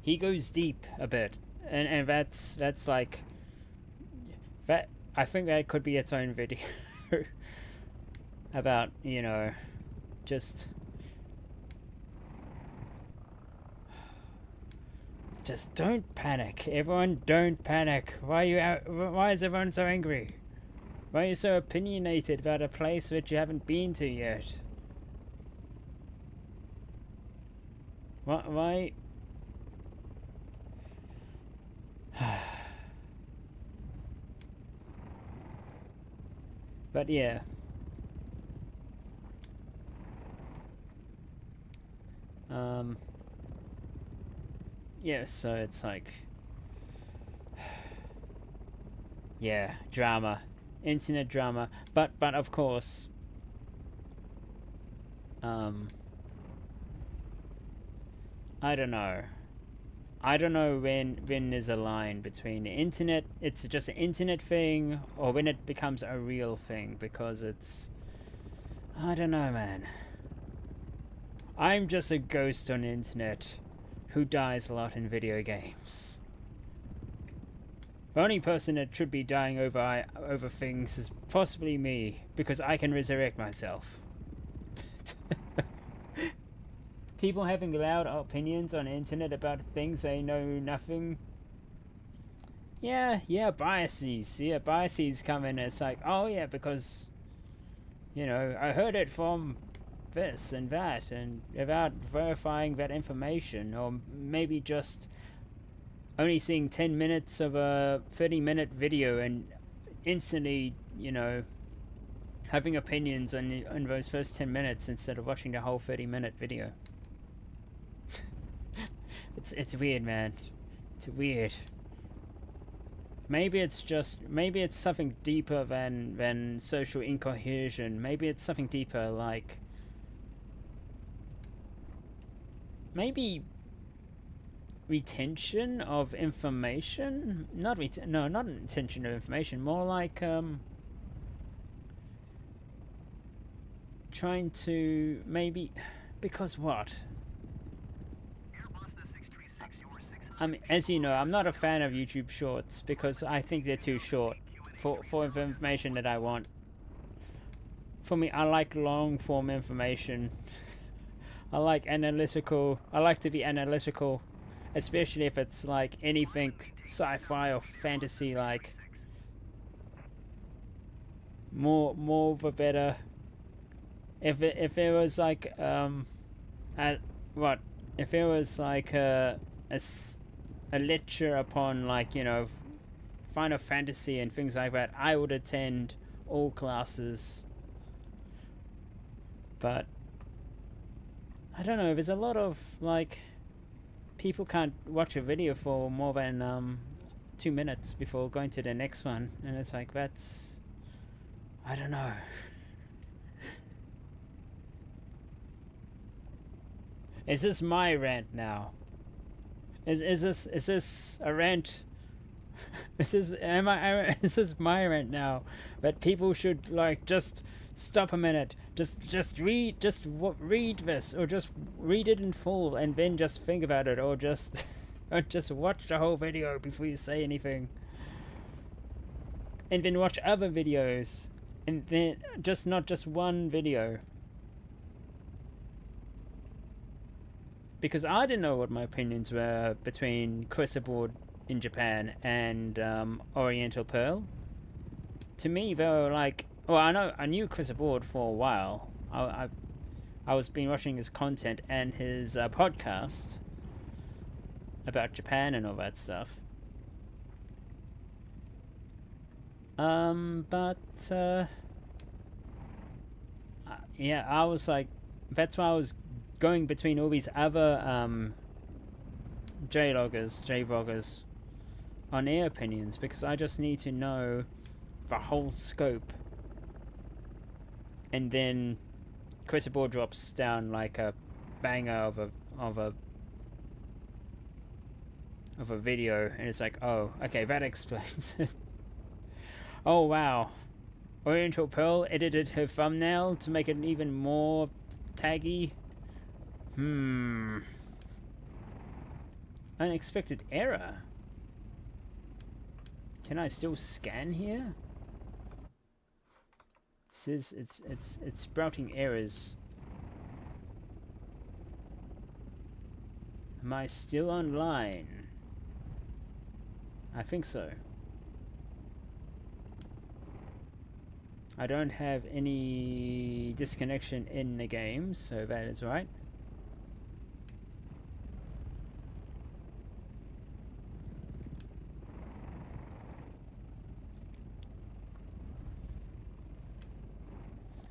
he goes deep a bit and that's like that. I think that could be its own video about, you know, just don't panic. Everyone, don't panic. Why is everyone so angry? Why are you so opinionated about a place which you haven't been to yet? Why? But yeah. Yeah, so it's like, yeah, drama, internet drama, but of course, I don't know when there's a line between the internet, it's just an internet thing, or when it becomes a real thing, because it's, I don't know, man. I'm just a ghost on the internet who dies a lot in video games. The only person that should be dying over things is possibly me, because I can resurrect myself. People having loud opinions on the internet about things they know nothing. Yeah, biases. Yeah, biases come in. It's like, oh yeah, because, you know, I heard it from this and that, and without verifying that information, or maybe just only seeing 10 minutes of a 30-minute video and instantly, you know, having opinions on those first 10 minutes instead of watching the whole 30-minute video. It's weird, man. It's weird. Maybe it's something deeper than social incohesion. Maybe it's something deeper, like maybe retention of information. Not retention of information. More like trying to maybe, because what? I mean, as you know, I'm not a fan of YouTube Shorts because I think they're too short for the information that I want. For me, I like long form information. I like analytical. I like to be analytical, especially if it's like anything sci-fi or fantasy. Like more the better. If it was like if it was like a lecture upon, like, you know, Final Fantasy and things like that, I would attend all classes. But I don't know, there's a lot of, like, people can't watch a video for more than 2 minutes before going to the next one, and it's like, that's, I don't know. Is this my rant now? Is this a rant This is this is my rant now. That people should like just stop a minute, just read read this, or just read it in full and then just think about it, or just or just watch the whole video before you say anything, and then watch other videos, and then just not just one video. Because I didn't know what my opinions were between Chrysaboard in Japan and Oriental Pearl. To me, they were like, well, I knew Chrysaboard for a while. I was been watching his content and his podcast about Japan and all that stuff. Yeah, I was like, that's why I was going between all these other J-vloggers on their opinions, because I just need to know the whole scope. And then Chrysaboard drops down like a banger of a video, and it's like, oh, okay, that explains it. Oh wow, Oriental Pearl edited her thumbnail to make it even more taggy. Unexpected error. Can I still scan here? It says it's sprouting errors. Am I still online? I think so. I don't have any disconnection in the game, so that is right.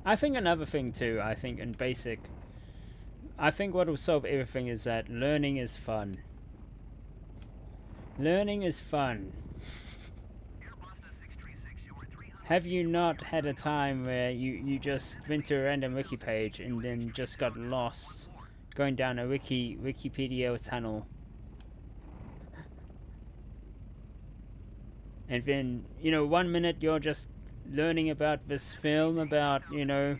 I think another thing too, I think in basic, I think what will solve everything is that learning is fun. Learning is fun. Have you not had a time where you just went to a random wiki page and then just got lost going down a Wikipedia tunnel? And then, you know, 1 minute you're just learning about this film, about, you know,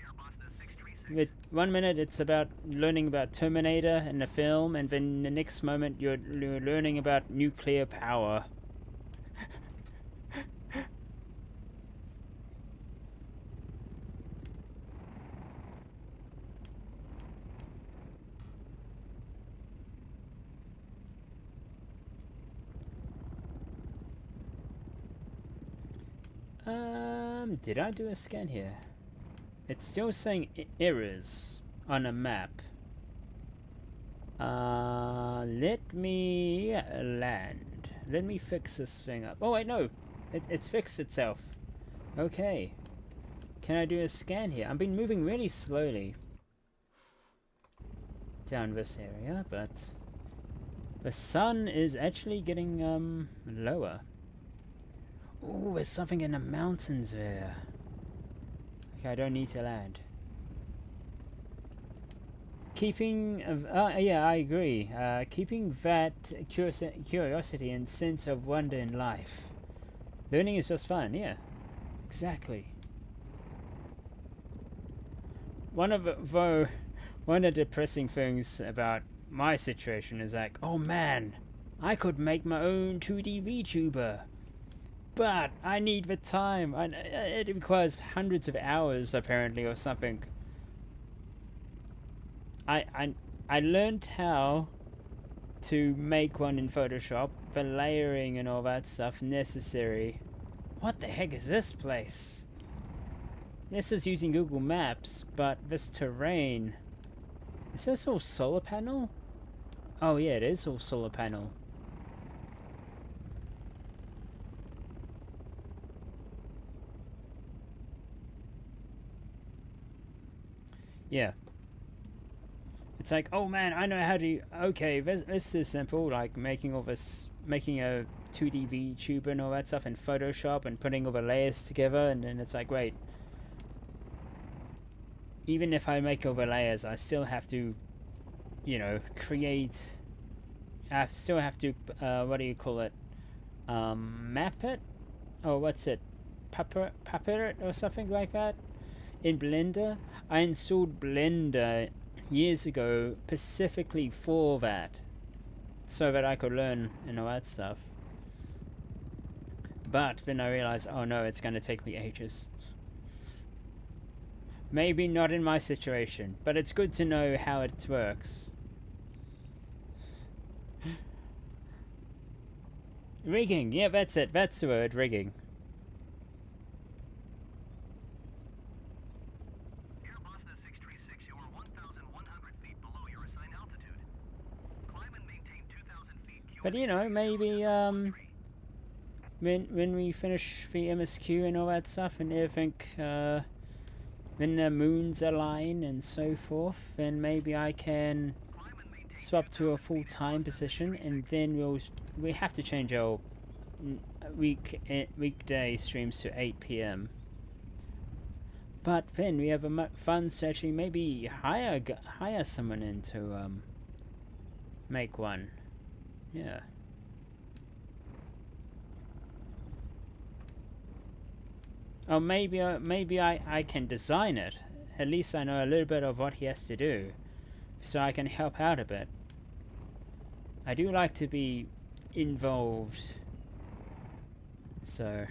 with 1 minute it's about learning about Terminator and the film, and then the next moment you're learning about nuclear power. Did I do a scan here? It's still saying errors on a map. Let me land. Let me fix this thing up. Oh wait, no, it's fixed itself. Okay. Can I do a scan here? I've been moving really slowly down this area, but the sun is actually getting lower. Ooh, there's something in the mountains there. Okay, I don't need to land. Keeping... yeah, I agree. Keeping that curiosity and sense of wonder in life. Learning is just fun, yeah. Exactly. One of the depressing things about my situation is like, oh man, I could make my own 2D VTuber. But I need the time. It requires hundreds of hours, apparently, or something. I learned how to make one in Photoshop, the layering and all that stuff necessary. What the heck is this place? This is using Google Maps, but this terrain... Is this all solar panel? Oh yeah, it is all solar panel. Yeah. It's like, oh man, I know how to... Okay, this is simple, like making a 2D VTuber and all that stuff in Photoshop and putting all the layers together, and then it's like, wait. Even if I make all the layers, I still have to, you know, create... I still have to, what do you call it? map it. Oh, what's it? Puppet it or something like that in Blender. I installed Blender years ago specifically for that, so that I could learn and all that stuff. But then I realized, oh no, it's going to take me ages. Maybe not in my situation, but it's good to know how it works. Rigging, yeah, that's it. That's the word, rigging. But you know, maybe when we finish the MSQ and all that stuff and everything, when the moons align and so forth, then maybe I can swap to a full-time position, and then we have to change our weekday streams to 8 p.m. But then we have a fun searching, maybe hire someone in to make one. Yeah. Or maybe I can design it. At least I know a little bit of what he has to do, so I can help out a bit. I do like to be involved. So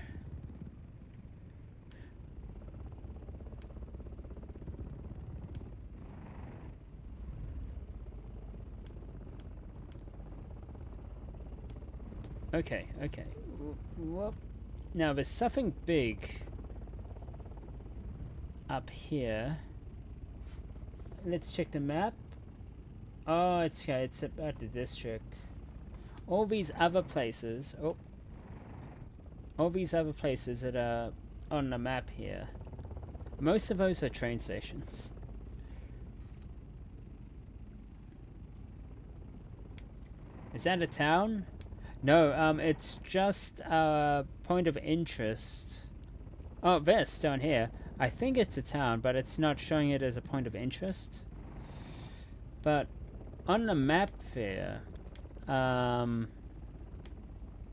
okay. Whoop. Now there's something big up here. Let's check the map. Oh, it's about the district. All these other places. Oh, all these other places that are on the map here. Most of those are train stations. Is that a town? No, it's just a point of interest. Oh, this down here. I think it's a town, but it's not showing it as a point of interest. But on the map there,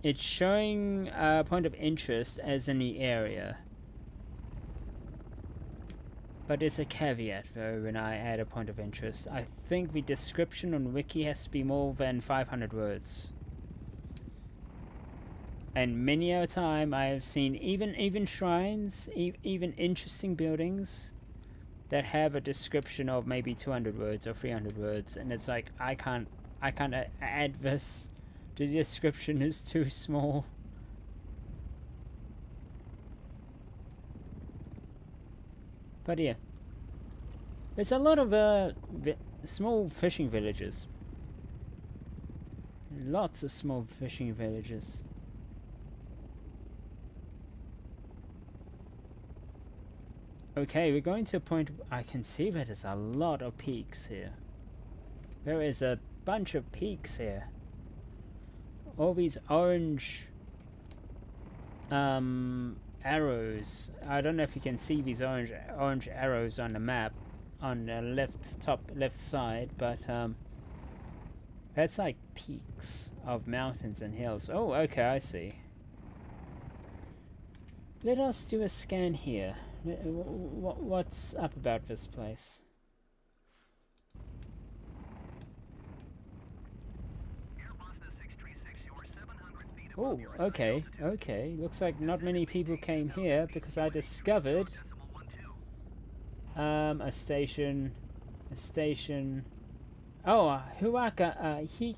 it's showing a point of interest as in the area. But there's a caveat though when I add a point of interest. I think the description on Wiki has to be more than 500 words. And many a time I have seen even shrines, even interesting buildings that have a description of maybe 200 words or 300 words, and it's like I can't add this. The description is too small. But yeah, there's a lot of small fishing villages. Lots of small fishing villages. Okay, we're going to a point. I can see that there's a lot of peaks here. There is a bunch of peaks here. All these orange arrows. I don't know if you can see these orange arrows on the map on the top left side, but that's like peaks of mountains and hills. Oh, okay, I see. Let us do a scan here. What's up about this place? Oh, okay. Looks like not many people came here because I discovered a station. Oh, Hikawa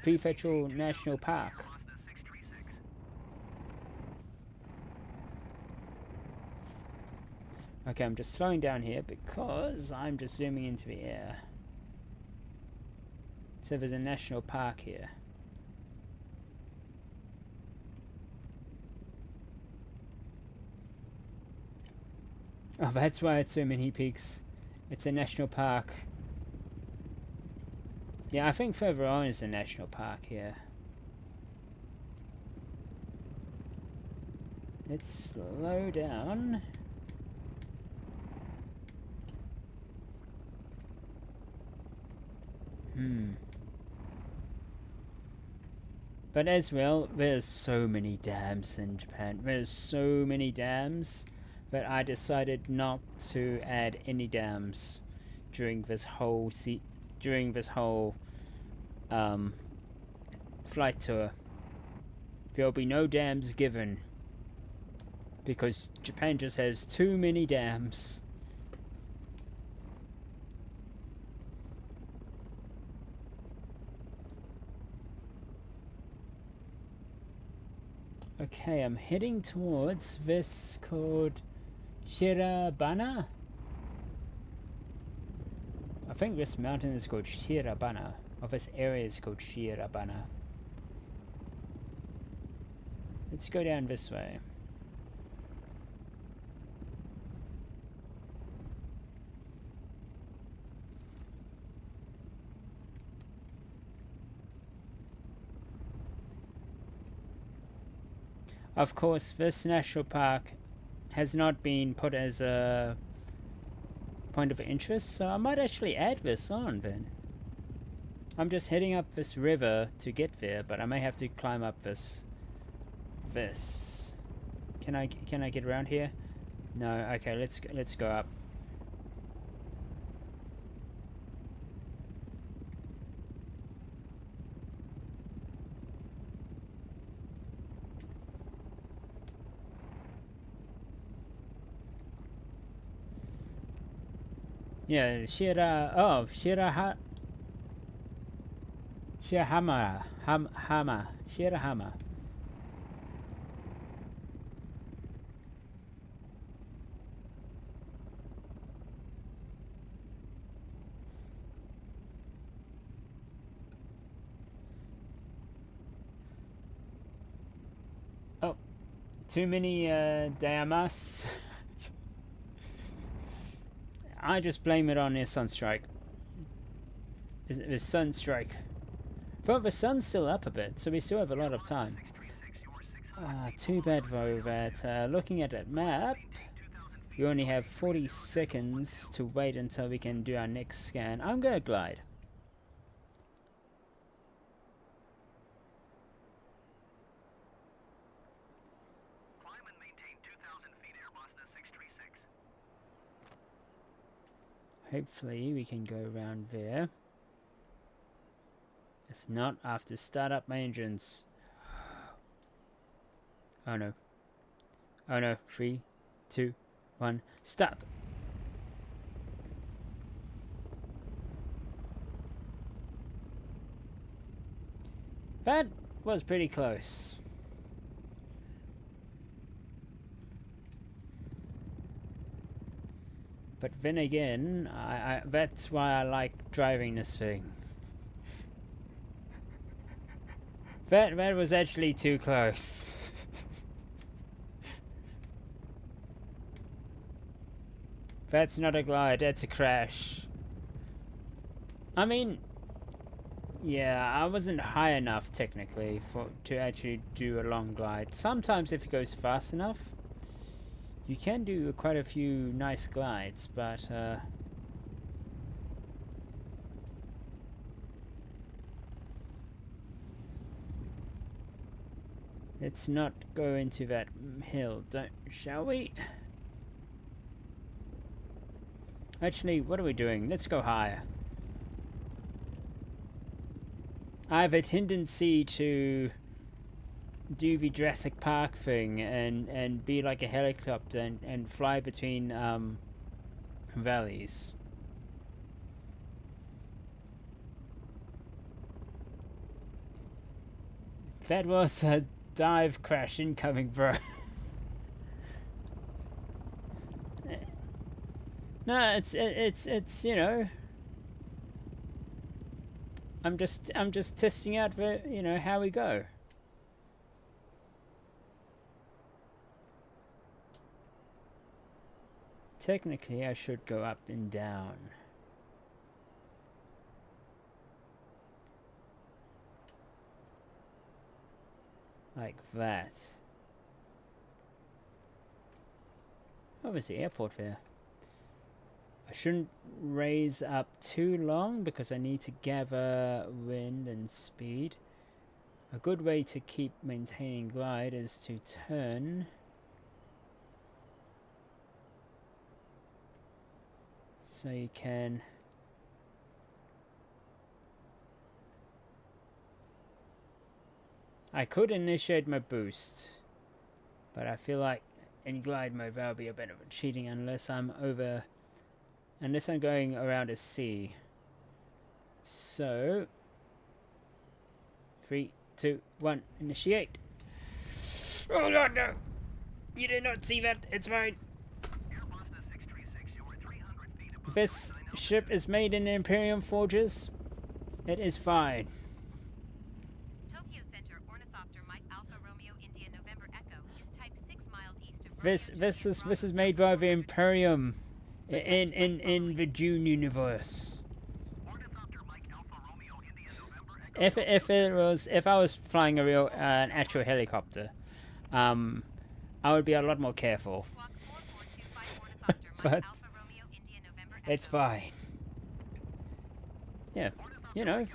Prefectural National Park. Okay, I'm just slowing down here because I'm just zooming into the air. So there's a national park here. Oh, that's why it's so many peaks. It's a national park. Yeah, I think further on is a national park here. Let's slow down. But as well, there's so many dams in Japan. There's so many dams that I decided not to add any dams during this whole flight tour. There'll be no dams given because Japan just has too many dams. Okay, I'm heading towards this called Shirabana. I think this mountain is called Shirabana, or this area is called Shirabana. Let's go down this way. Of course, this national park has not been put as a point of interest, so I might actually add this on then. I'm just heading up this river to get there, but I may have to climb up this. Can I get around here? No. Okay, let's go up. Yeah, Shirahama. Oh, too many Dayamas. I just blame it on the sunstrike. The sunstrike. But the sun's still up a bit, so we still have a lot of time. Too bad though that looking at that map, we only have 40 seconds to wait until we can do our next scan. I'm gonna glide. Hopefully we can go around there. If not, I have to start up my engines. Oh no. Oh no. 3, 2, 1, start! That was pretty close. But then again, that's why I like driving this thing. That was actually too close. That's not a glide, that's a crash. I mean, yeah, I wasn't high enough technically to actually do a long glide. Sometimes if it goes fast enough, you can do quite a few nice glides, but let's not go into that hill, shall we? Actually, what are we doing? Let's go higher. I have a tendency to do the Jurassic Park thing and be like a helicopter and fly between valleys. That was a dive crash incoming, bro. No, it's you know, I'm just testing out the, you know, how we go. Technically, I should go up and down. Like that. Oh, there's the airport there. I shouldn't raise up too long because I need to gather wind and speed. A good way to keep maintaining glide is to turn so you can I could initiate my boost, but I feel like in glide mode that'll be a bit of a cheating unless I'm going around a sea. So 3, 2, 1, initiate. Oh god, no! You did not see that. It's fine. This ship is made in Imperium Forges. It is fine. Tokyo Center, Ornithopter Mike Alpha Romeo India November Echo is type 6 miles east of This is made by the Imperium in the Dune universe. If I was flying an actual helicopter, I would be a lot more careful. But it's fine. Yeah, you know,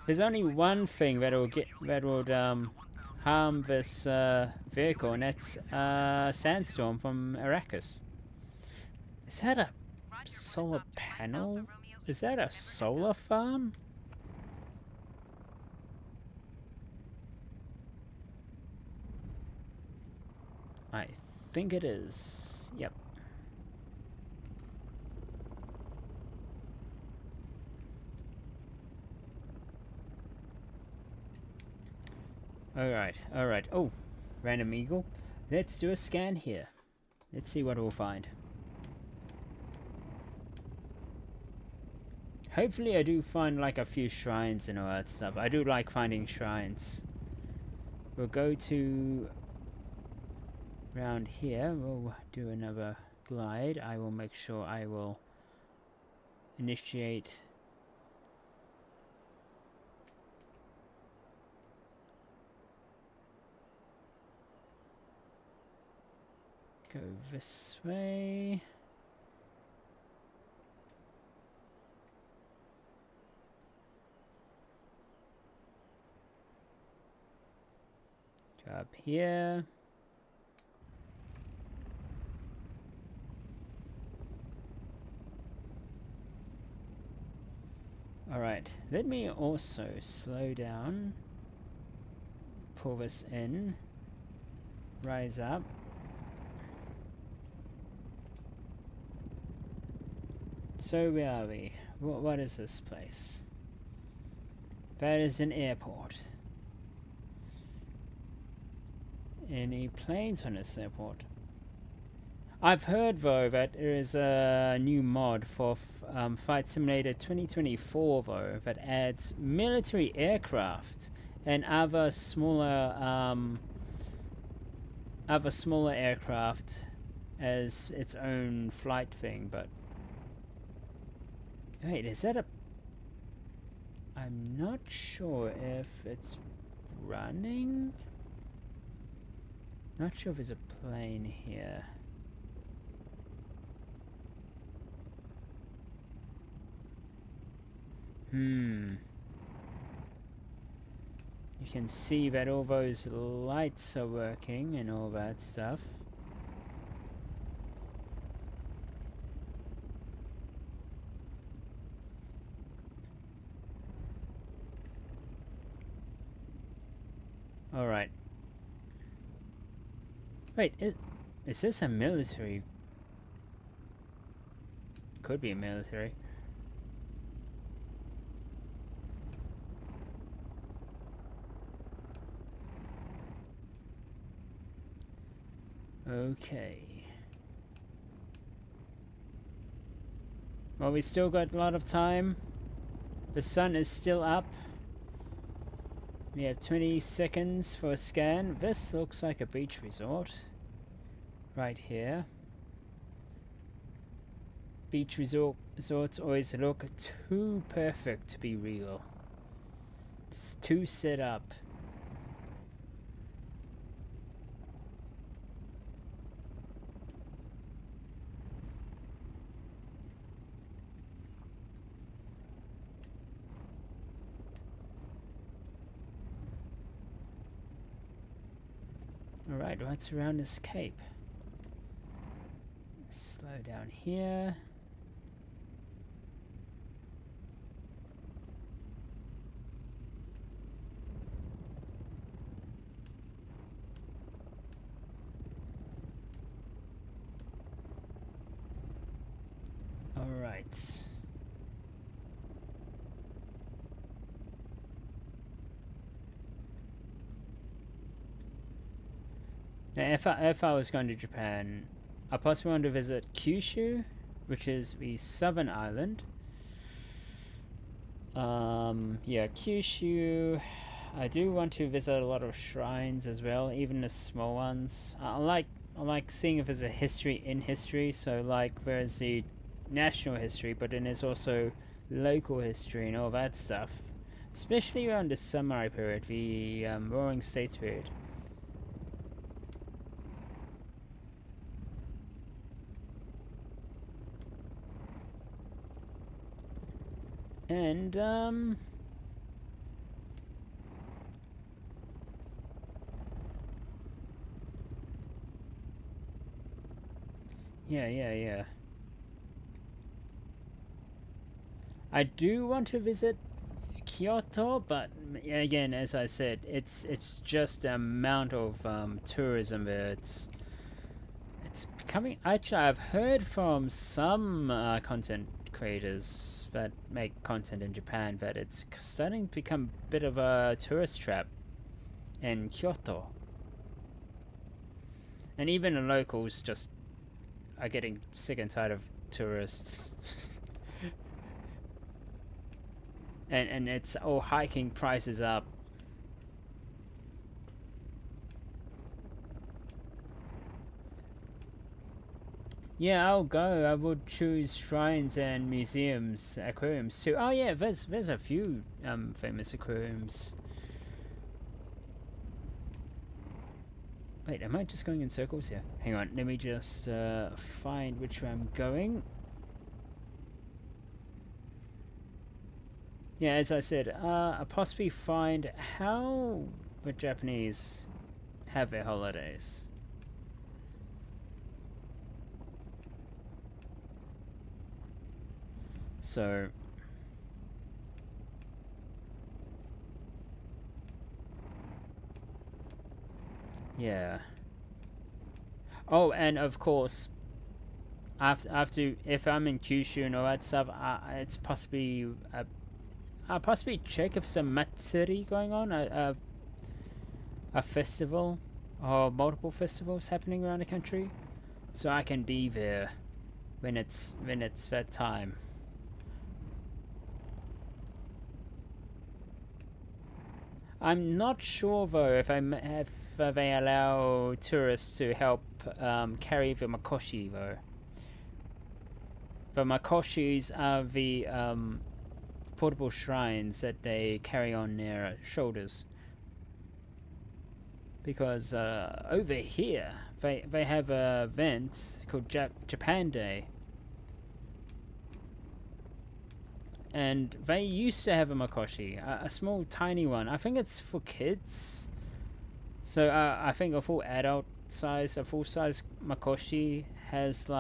there's only one thing that would harm this vehicle, and that's Sandstorm from Arrakis. Is that a solar panel? Is that a solar farm? I think it is. Yep. Alright, alright. Oh, random eagle. Let's do a scan here. Let's see what we'll find. Hopefully I do find like a few shrines and all that stuff. I do like finding shrines. We'll go to around here. We'll do another glide. I will make sure I will initiate go this way. Go up here. Alright, let me also slow down, pull this in, rise up. So where are we? What is this place? That is an airport. Any planes on this airport? I've heard though that there is a new mod for Flight Simulator 2024 though that adds military aircraft and other smaller aircraft as its own flight thing. But wait, is that a? I'm not sure if it's running. Not sure if there's a plane here. You can see that all those lights are working and all that stuff. Alright. Wait, is this a military? Could be a military. Okay. Well, we still got a lot of time. The sun is still up. We have 20 seconds for a scan. This looks like a beach resort. Right here. Beach resorts always look too perfect to be real. It's too set up. Alright, what's around this cape? Slow down here. Alright. Now, if I was going to Japan, I possibly want to visit Kyushu, which is the southern island. Yeah, Kyushu. I do want to visit a lot of shrines as well, even the small ones. I like seeing if there's a history in history. So like there's the national history, but then there's also local history and all that stuff. Especially around the samurai period, the Roaring States period. And yeah. I do want to visit Kyoto, but again, as I said, it's just the amount of tourism there. It's becoming. Actually, I've heard from some content creators that make content in Japan that it's starting to become a bit of a tourist trap in Kyoto, and even the locals just are getting sick and tired of tourists. and it's all hiking prices up. Yeah, I'll go. I would choose shrines and museums, aquariums too. Oh yeah, there's a few famous aquariums. Wait, am I just going in circles here? Hang on, let me just find which way I'm going. Yeah, as I said, I possibly find how the Japanese have their holidays. So yeah. Oh, and of course, after if I'm in Kyushu and all that stuff, it's possibly I'll possibly check if some matsuri going on, a festival or multiple festivals happening around the country, so I can be there when it's that time. I'm not sure though if they allow tourists to help carry the makoshi though. The makoshis are the portable shrines that they carry on their shoulders. Because over here they have an event called Japan Day. And they used to have a makoshi, a small tiny one. I think it's for kids. So I think a full size makoshi has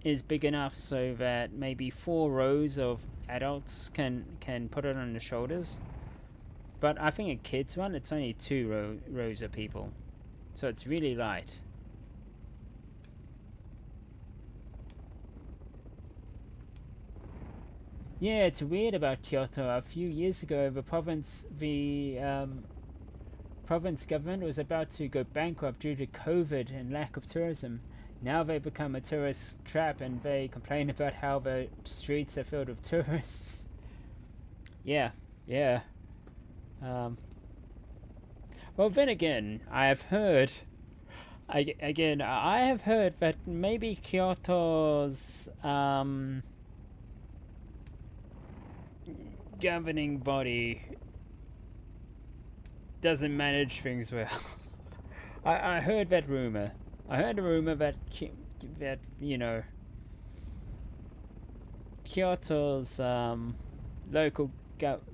is big enough so that maybe 4 rows of adults can put it on the shoulders. But I think a kid's one, it's only 2 rows of people. So it's really light. Yeah, it's weird about Kyoto. A few years ago, the province government was about to go bankrupt due to COVID and lack of tourism. Now they become a tourist trap and they complain about how the streets are filled with tourists. Yeah. Well, then again, I have heard that maybe Kyoto's governing body doesn't manage things well. I heard that rumor. I heard a rumor that Kyoto's local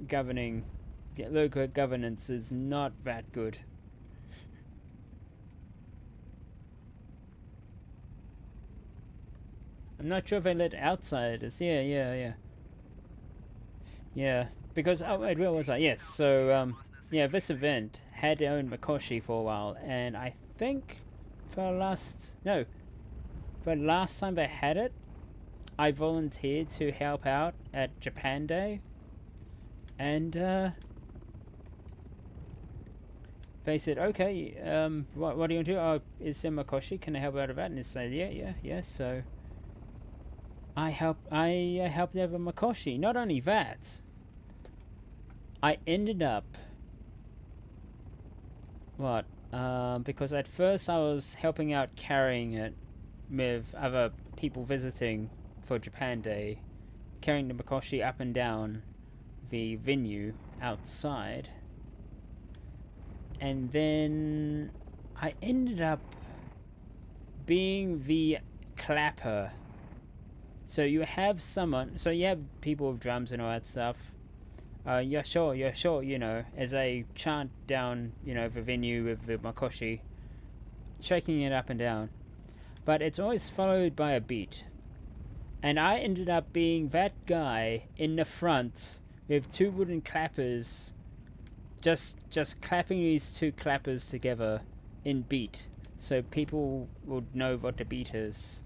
governance is not that good. I'm not sure if they let outsiders. Yeah, because, oh wait, where was I? Yes, so, yeah, this event had their own Makoshi for a while, and I think for the last time they had it, I volunteered to help out at Japan Day, and, they said, okay, what do you want to do? Oh, is there Makoshi? Can I help out with that? And they said, yeah, so I helped out with Makoshi. Not only that, I ended up because at first I was helping out carrying it with other people visiting for Japan Day, carrying the Makoshi up and down the venue outside, and then I ended up being the clapper. So you have people with drums and all that stuff. Yeah, sure, you know, as they chant down, you know, the venue with the Makoshi, shaking it up and down. But it's always followed by a beat. And I ended up being that guy in the front with two wooden clappers, just clapping these two clappers together in beat, so people would know what the beat is.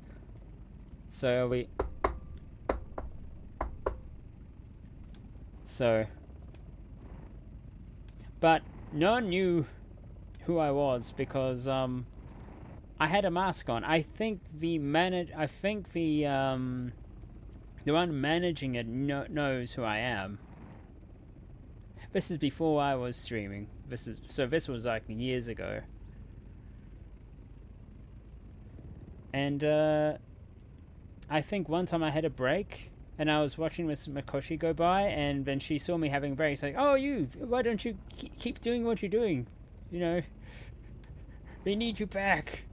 But no one knew who I was because I had a mask on. I think the one managing it knows who I am. This is before I was streaming. This was like years ago. And I think one time I had a break, and I was watching Miss Makoshi go by, and then she saw me having a break. It's like, oh, why don't you keep doing what you're doing? You know, we need you back.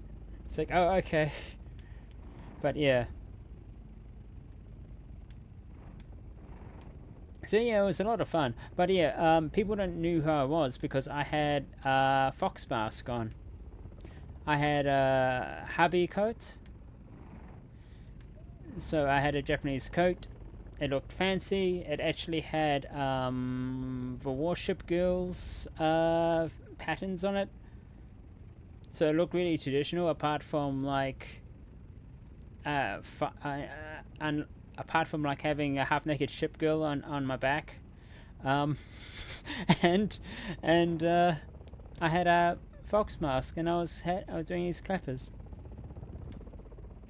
It's like, oh, okay. But yeah. So yeah, it was a lot of fun. But yeah, people don't knew who I was because I had a fox mask on. I had a habi coat. So I had a Japanese coat. It looked fancy. It actually had the Warship Girls patterns on it. So it looked really traditional, apart from like apart from like having a half-naked ship girl on my back, and I had a fox mask, and I was doing these clappers.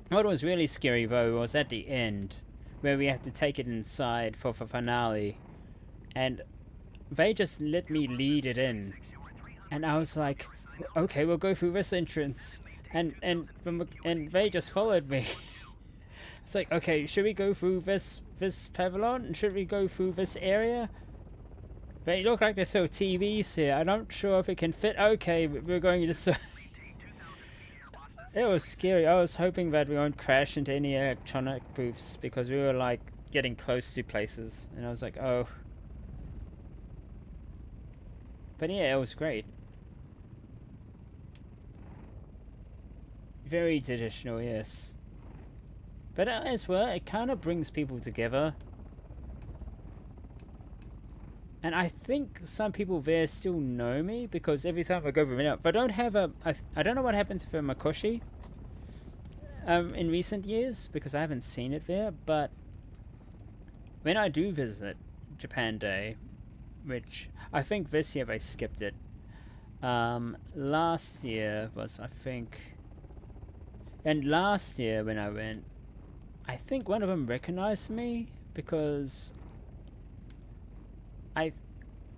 What was really scary though was at the end, where we had to take it inside for the finale, and they just let me lead it in, and I was like, okay, we'll go through this entrance, and they just followed me. It's like, okay, should we go through this pavilion? Should we go through this area? They look like there's still TVs here. I'm not sure if it can fit. Okay, we're going this way. It was scary. I was hoping that we won't crash into any electronic booths because we were like getting close to places, and I was like, oh. But yeah, it was great. Very traditional, yes. But as well, it kind of brings people together. And I think some people there still know me because every time I go over it, but I don't have I don't know what happened to Makoshi in recent years because I haven't seen it there. But when I do visit Japan Day, which I think this year they skipped it. Last year was, I think, and last year when I went, I think one of them recognized me because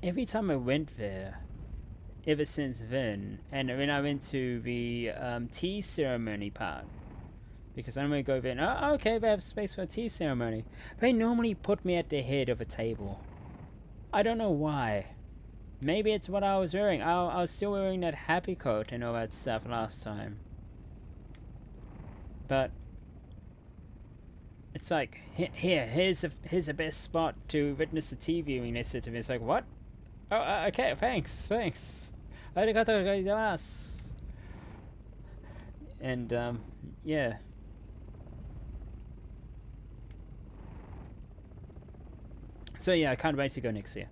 every time I went there, ever since then, and when I went to the tea ceremony part, because I'm going to go there and, oh, okay, they have space for a tea ceremony. They normally put me at the head of a table. I don't know why. Maybe it's what I was wearing. I was still wearing that happy coat and all that stuff last time. But it's like, here's the best spot to witness the tea viewing. They said to me, it's like, what? Oh, okay, thanks. Arigatou gozaimasu. And, yeah. So yeah, I can't wait to go next year.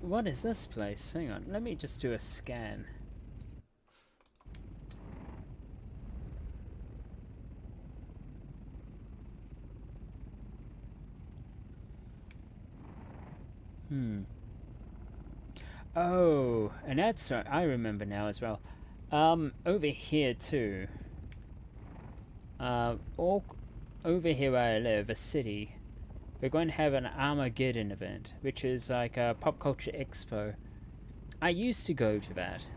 What is this place? Hang on, let me just do a scan. Oh, and that's right. I remember now as well. Over here too. All over here where I live, a city, we're going to have an Armageddon event, which is like a pop culture expo. I used to go to that.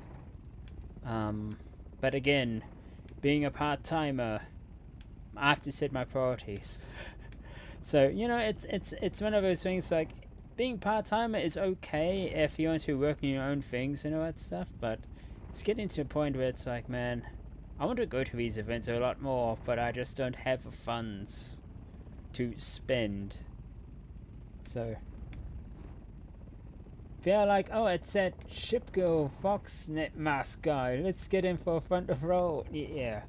But again, being a part-timer, I have to set my priorities. So, you know, it's one of those things like, being part-timer is okay if you want to work on your own things and all that stuff, but it's getting to a point where it's like, man, I want to go to these events a lot more, but I just don't have the funds to spend. So they're like, oh, it's that Shipgirl Foxnet mask guy, let's get him for a front of row. Yeah.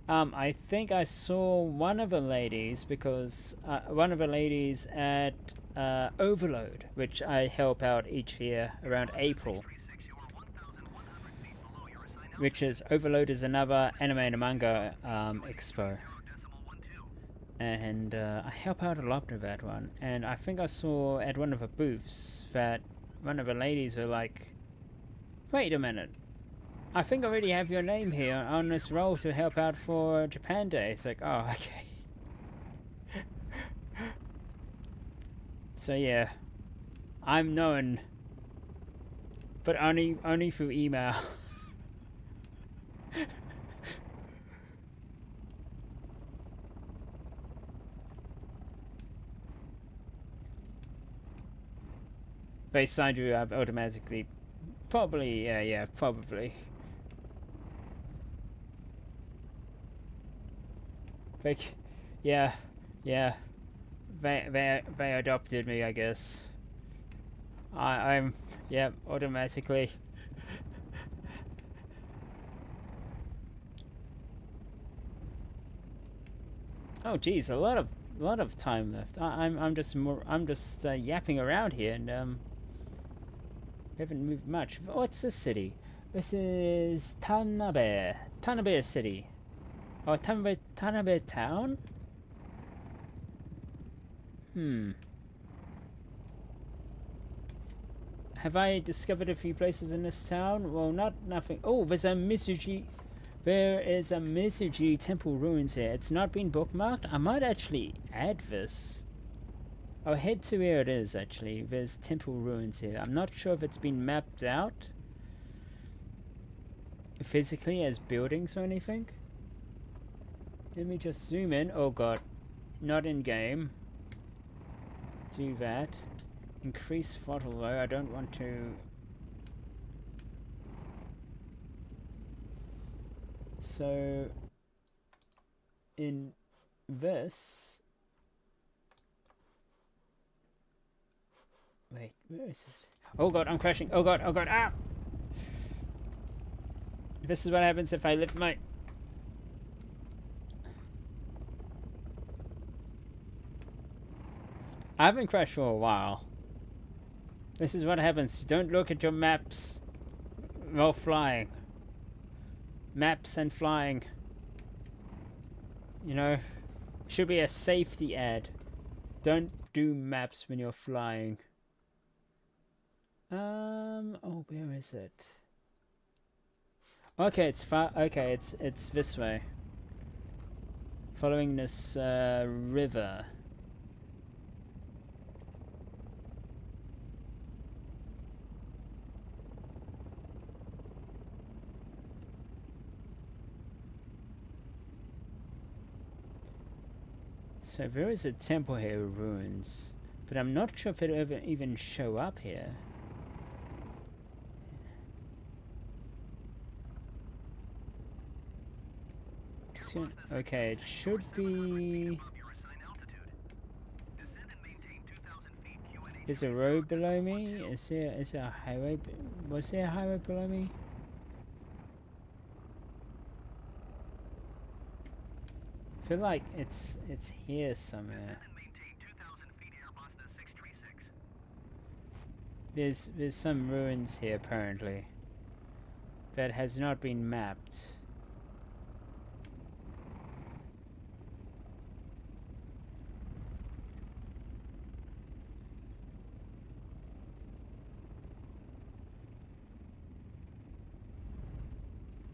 I think I saw one of the ladies, because one of the ladies at Overload, which I help out each year around April. Which is, Overload is another anime and manga expo. And I help out a lot with that one. And I think I saw at one of the booths that one of the ladies were like, wait a minute, I think I already have your name here on this role to help out for Japan Day. It's like, oh, okay. So yeah, I'm known, but only through email. They signed you up automatically. Probably, yeah, probably. Like, yeah. They adopted me, I guess. I'm yeah, automatically. Oh geez, a lot of time left. I'm just yapping around here, and we haven't moved much. What's this city? This is Tanabe City. Oh, Tanabe Town? Have I discovered a few places in this town? Well, nothing. Oh, there is a Mizuji temple ruins here. It's not been bookmarked. I might actually add this. I'll head to where it is, actually. There's temple ruins here. I'm not sure if it's been mapped out physically as buildings or anything. Let me just zoom in. Oh god. Not in game. Do that. Increase throttle though. I don't want to. So in this, wait, where is it? Oh god, I'm crashing. Oh god, ah! This is what happens if I lift my... I haven't crashed for a while. This is what happens. Don't look at your maps while flying. Maps and flying. You know, should be a safety ad. Don't do maps when you're flying. Oh, where is it? Okay, it's far. Okay, it's this way. Following this river. So there is a temple here, ruins, but I'm not sure if it'll ever even show up here. Okay, it should be... Is a road below me? Is there a highway? Was there a highway below me? feel like it's here somewhere. There's some ruins here apparently that has not been mapped.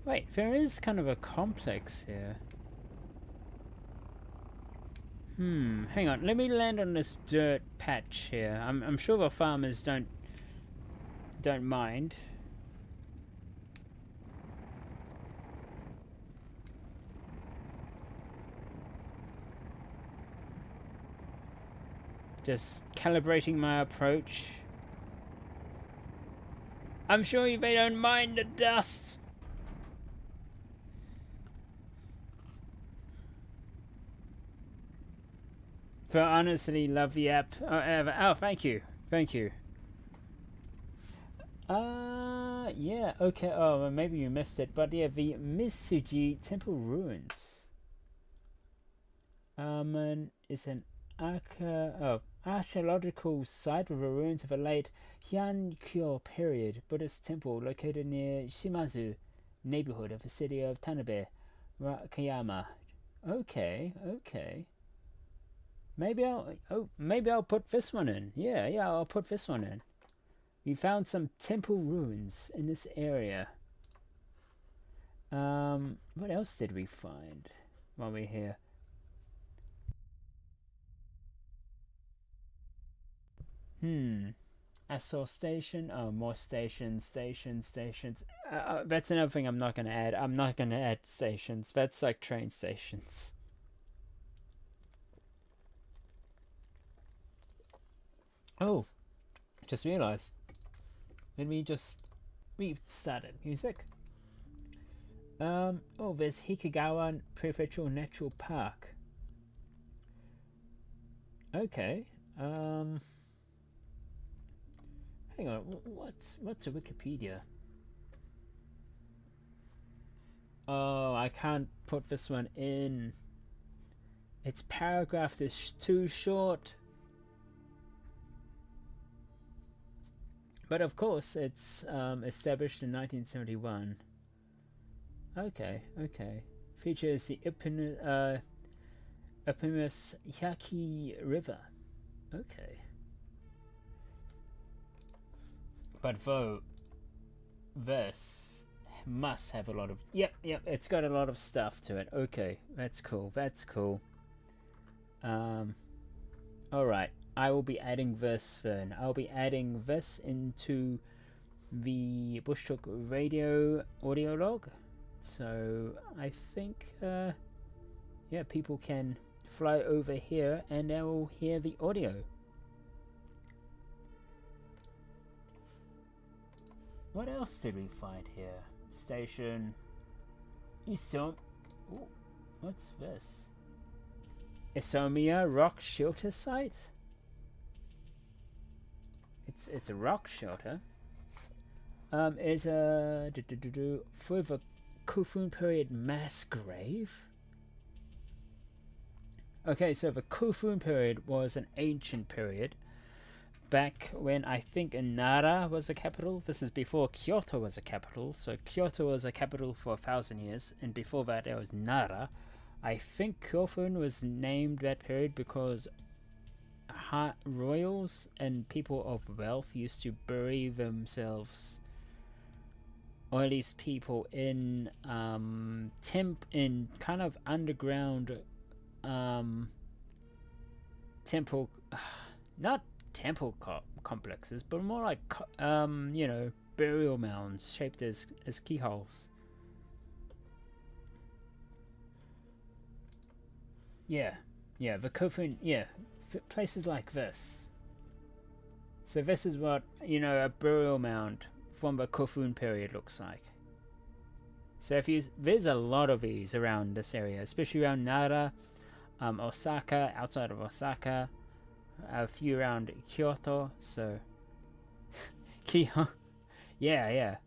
Wait, there is kind of a complex here. Hang on. Let me land on this dirt patch here. I'm sure the farmers don't mind. Just calibrating my approach. I'm sure they don't mind the dust. But honestly, love the app. Oh, thank you. Thank you. Yeah, okay. Oh, well, maybe you missed it. But yeah, the Mitsuji Temple Ruins. It's an archaeological site with the ruins of a late Heian-kyo period Buddhist temple located near Shimazu neighborhood of the city of Tanabe, Wakayama. Okay, okay. Maybe I'll put this one in. Yeah, I'll put this one in. We found some temple ruins in this area. What else did we find while we're here? I saw station. Oh, more stations. That's another thing I'm not gonna add. I'm not gonna add stations. That's like train stations. Oh, just realized. Let me just restart it. Music. Oh, there's Hikagawa Prefectural Natural Park. Okay. Hang on. What's a Wikipedia? Oh, I can't put this one in. Its paragraph is too short. But of course, it's established in 1971. Okay. Features the Eponymous Yaki River. Okay. But though, this must have a lot of... Yep, it's got a lot of stuff to it. Okay, that's cool. Alright. I will be adding this then. I'll be adding this into the Bushtalk radio audio log. So I think, yeah, people can fly over here and they will hear the audio. What else did we find here? Station. Ooh, what's this? Isomiya Rock Shelter Site? It's a rock shelter. It's a for the Kofun period mass grave. Okay, so the Kofun period was an ancient period back when I think Nara was a capital. This is before Kyoto was a capital. So Kyoto was a capital for 1,000 years, and before that there was Nara. I think Kofun was named that period because royals and people of wealth used to bury themselves, or at least people in in kind of underground temple, not temple complexes, but more like you know, burial mounds shaped as keyholes. Yeah, the Kofun, places like this. So this is what, you know, a burial mound from the Kofun period looks like. So there's a lot of these around this area, especially around Nara, Osaka, outside of Osaka, a few around Kyoto. So Kyoto, yeah.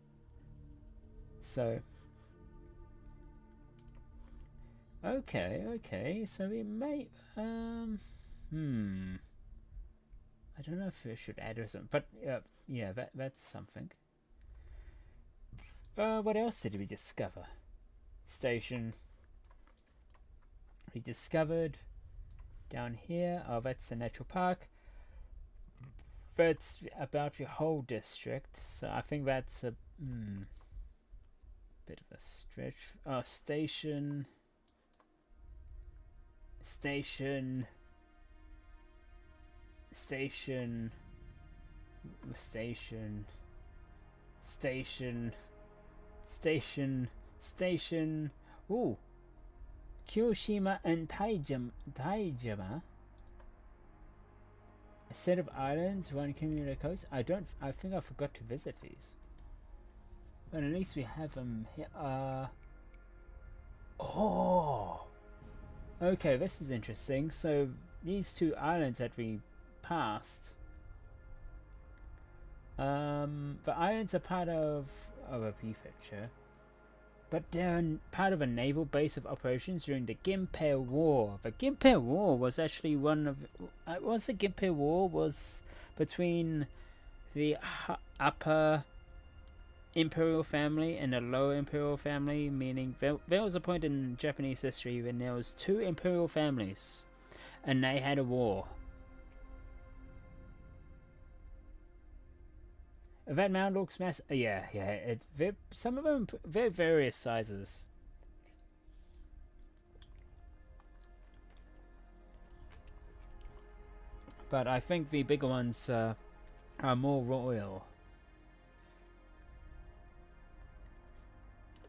So Okay, okay. So we may I don't know if we should add or something, but yeah, that's something. What else did we discover? Station. We discovered down here. Oh, that's a natural park. That's about the whole district, so I think that's a bit of a stretch. Oh, station. Station. Station. Station. Station. Station. Station. Ooh. Kyoshima and Taijima. A set of islands, one community coast. I think I forgot to visit these. But at least we have them here. Oh. Okay, this is interesting. So these two islands that we passed. The islands are part of a prefecture, but they're part of a naval base of operations during the Ginpei War. The Ginpei War was actually one of... the Ginpei War was between the upper imperial family and the lower imperial family, meaning there was a point in Japanese history when there was two imperial families and they had a war. That mound looks massive. Yeah, it's some of them very various sizes. But I think the bigger ones are more royal.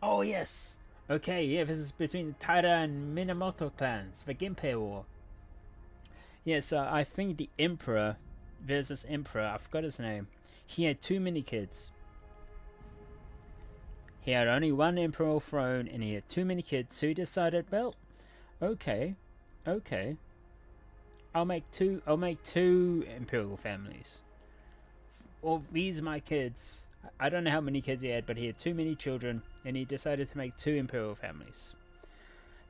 Oh yes. Okay, yeah, this is between the Taira and Minamoto clans, the Ginpei War. Yeah, so I think the emperor, there's this emperor, I forgot his name. He had too many kids. He had only one imperial throne and he had too many kids, so he decided, well, okay. I'll make two imperial families. Well, these are my kids. I don't know how many kids he had, but he had too many children and he decided to make two imperial families.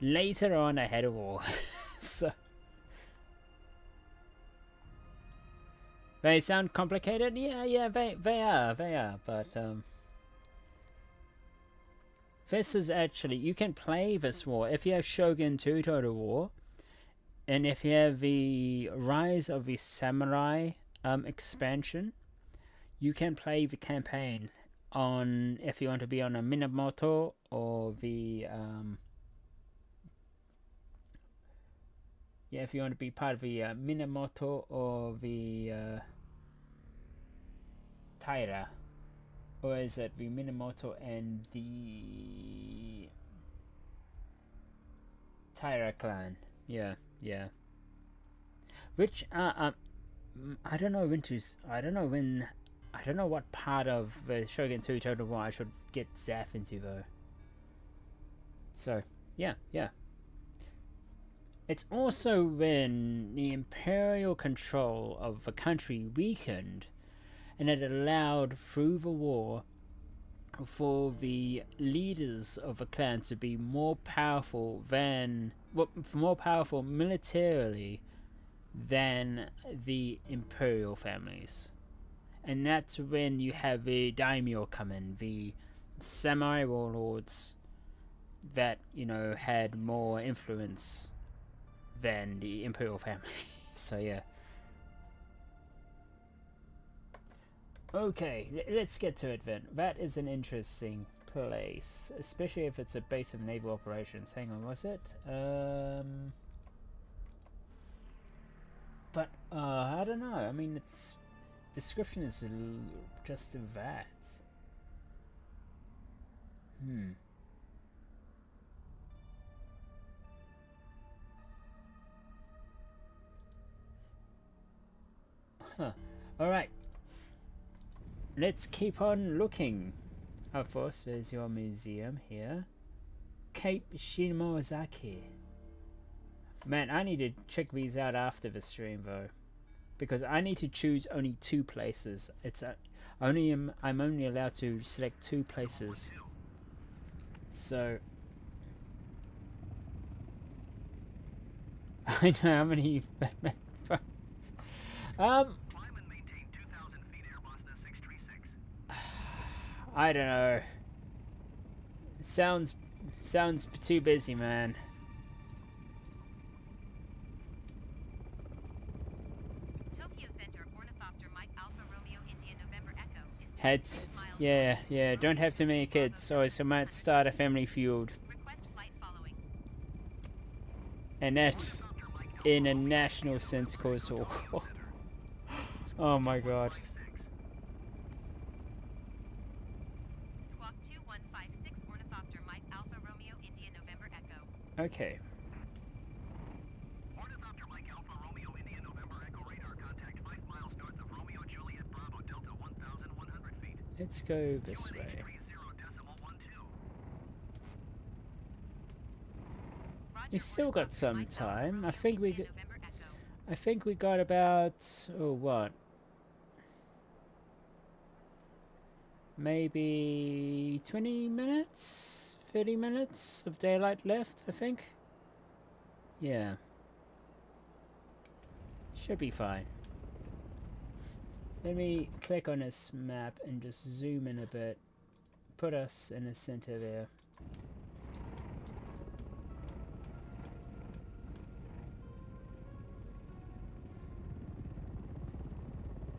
Later on, I had a war. So they sound complicated? Yeah, they are, but this is actually, you can play this war if you have Shogun 2 Total War, and if you have the Rise of the Samurai expansion, you can play the campaign on, if you want to be on a Minamoto or the yeah, if you want to be part of the Minamoto or the Taira, or is it the Minamoto and the Taira clan? Yeah. Which I don't know what part of the Shogun 2 Total War I should get Zaf into though. So yeah. It's also when the imperial control of the country weakened, and it allowed through the war for the leaders of the clan to be more powerful militarily than the imperial families. And that's when you have the daimyo come in, the samurai warlords that, had more influence than the imperial family. So yeah. Okay, let's get to it then. That is an interesting place, especially if it's a base of naval operations. Hang on, was it? But I don't know. I mean, its description is just that. Alright. Let's keep on looking. Of course, there's your museum here. Cape Shimozaki. Man, I need to check these out after the stream though, because I need to choose only 2 places. I'm only allowed to select 2 places. So I know how many Batman phones. I don't know. It sounds too busy, man. Tokyo Center, Ornithopter Mike Alpha Romeo India November Echo is type Heads. 6 miles Yeah. Don't have too many kids, so I might start a family feud. Request flight following. And that, in a national sense, cause war. Oh my god. Squawk 2156 Ornithopter Mike Alpha Romeo India November Echo. Okay. Ornithopter Mike Alpha Romeo India November Echo radar contact 5 miles north of Romeo Juliet Bravo Delta 1,100 feet. Let's go this way. 30.12. We still got some time. I think we November Echo. got about, oh, what? Maybe 20 minutes? 30 minutes of daylight left, I think. Yeah. Should be fine. Let me click on this map and just zoom in a bit. Put us in the center there.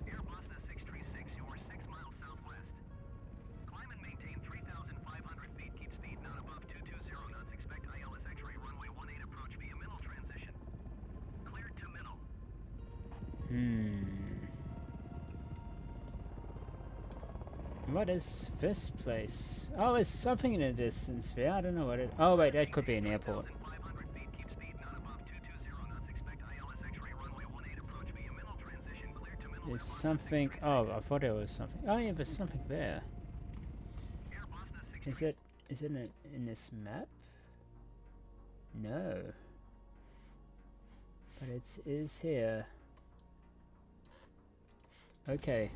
Air Bosna 636, you are 6 miles southwest. Climb and maintain 3,500 feet. Keep speed not above 220 knots. Expect ILS X-ray runway 18 approach via middle transition. Cleared to middle. What is this place? Oh, there's something in the distance there. I don't know what it... Oh, wait, that could be an airport. 500 feet. Keep speed not above 220 knots. Expect ILS X-ray runway 18 approach via middle transition. Cleared to middle. There's something... Oh, I thought there was something. Oh, yeah, there's something there. Air Bosna 636. Is it in this map? No. But it is here. Okay.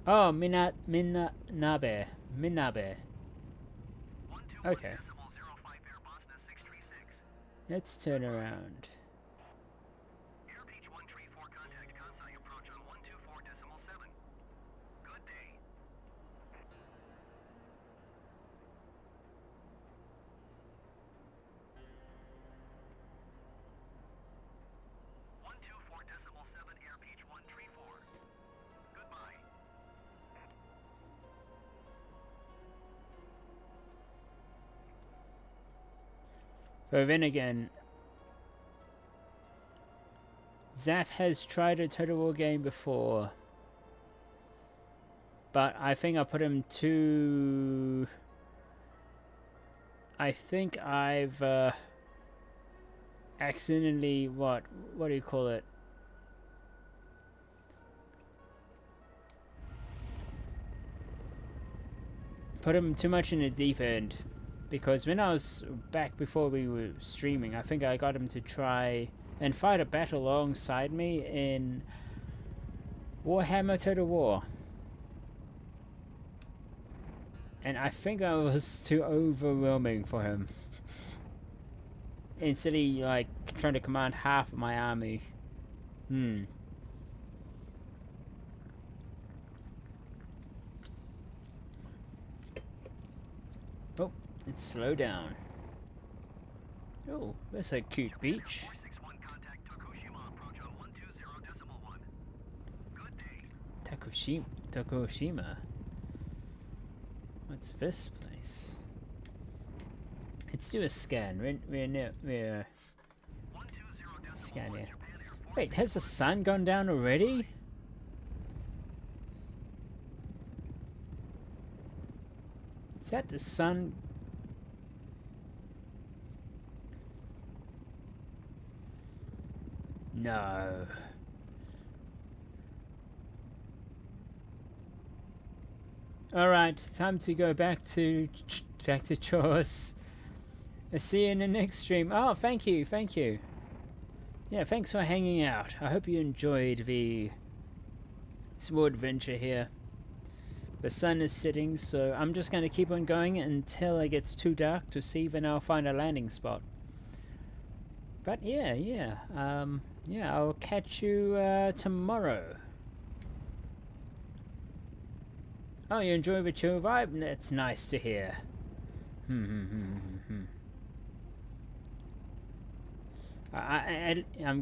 Oh, Minabe. Okay. 12.05 Air Bosna 636. Let's turn around. Air Beach 134 contact Kansai approach on 124.7. Good day. Air Beach 134. Goodbye. But then again, Zaf has tried a Total War game before, but I think I put him too... I think I've accidentally, what do you call it? Put him too much in the deep end. Because when I was back before we were streaming, I think I got him to try and fight a battle alongside me in Warhammer Total War. And I think I was too overwhelming for him. Instead of like trying to command half of my army. Oh, let's slow down. Oh, that's a cute beach. 461 contact Tokushima approach on 120.1. Good day. Tokushima. What's this place? Let's do a scan. We're scan here. Wait, has the sun gone down already? Is that the sun? No. Alright, time to go back to chores. I'll see you in the next stream. Oh, thank you. Yeah, thanks for hanging out. I hope you enjoyed the small adventure here. The sun is setting, so I'm just going to keep on going until it gets too dark to see, then I'll find a landing spot. But yeah. I'll catch you tomorrow. Oh, you enjoy the chill vibe? That's nice to hear. I'm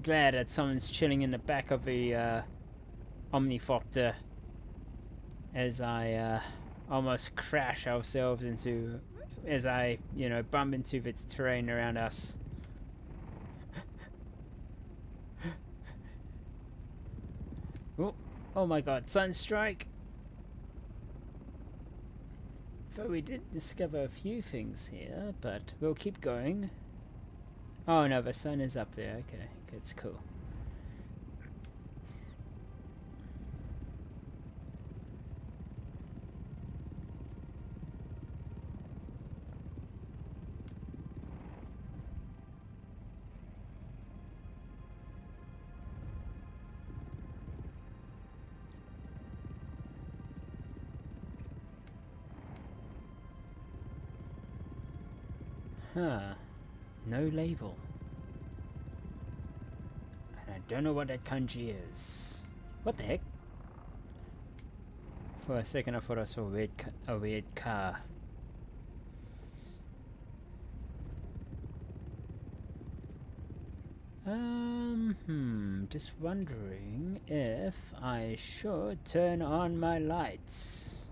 glad that someone's chilling in the back of the Omnifopter as I almost crash ourselves into, as I, bump into the terrain around us. Oh my god, Sunstrike! So we did discover a few things here, but we'll keep going. Oh no, the sun is up there. Okay, that's cool. Huh. No label. And I don't know what that kanji is. What the heck? For a second I thought I saw a weird car. Just wondering if I should turn on my lights.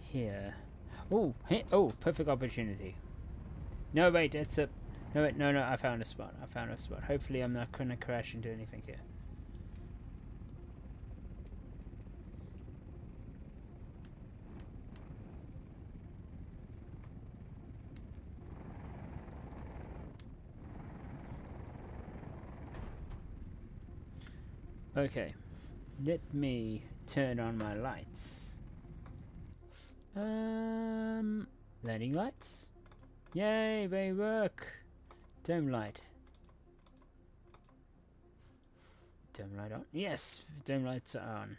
Here. Oh, hey, oh, perfect opportunity. No, wait, it's a... No, wait, no, I found a spot. Hopefully I'm not going to crash into anything here. Okay, let me turn on my lights. Landing lights? Yay, they work! Dome light. Dome light on? Yes, dome lights are on.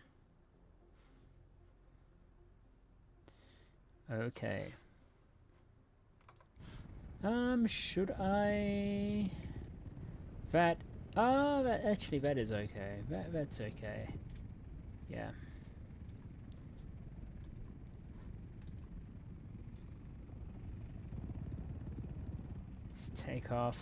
Okay. Should I... That... Oh, actually that is okay. That's okay. Yeah. Let's take off.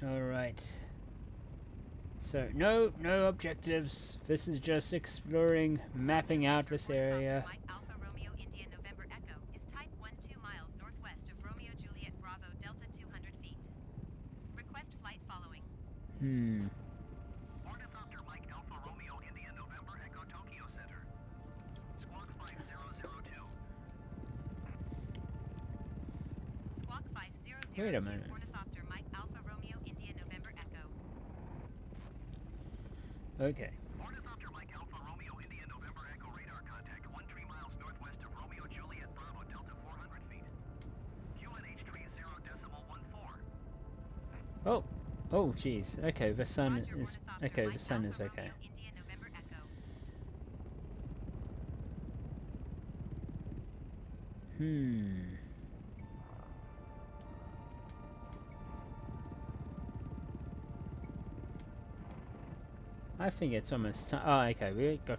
Alright. So, no objectives. This is just exploring, mapping out this area. Mike Alpha Romeo India November Echo is type 12 miles northwest of Romeo Juliet Bravo Delta 200 feet. Request flight following. Ornithopter Mike Alpha Romeo India November Echo Tokyo Center. Squawk 5002. Squawk 5002. Wait a minute. Ornithopter Mike Alpha Romeo India November Echo. Okay. Ornithopter Mike Alpha Romeo India November Echo radar contact 13 miles northwest of Romeo Juliet Bravo Delta 400 feet. QNH 30.14. Oh, jeez. Okay, the sun Roger, is... Ornithopter Okay, Mike the sun Alpha is okay. Romeo India November Echo. I think it's almost time. Oh, okay, we got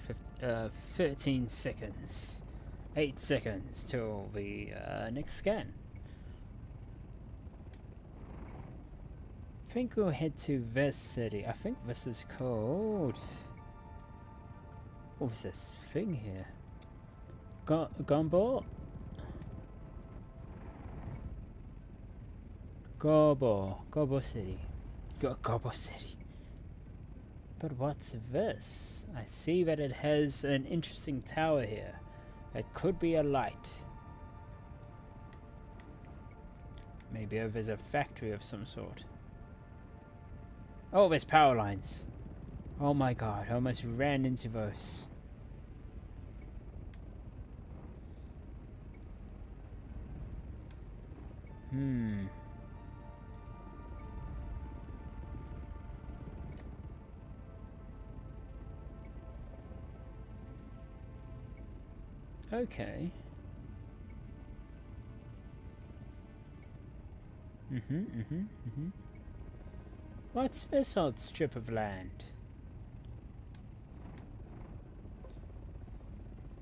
13 seconds. 8 seconds till the next scan. I think we'll head to this city. I think this is called... What was this thing here? Gombo? Gobo City. Gobo City. But what's this? I see that it has an interesting tower here. It could be a light. Maybe there's a factory of some sort. Oh, there's power lines. Oh my god, I almost ran into those. Hmm. Okay. What's this old strip of land?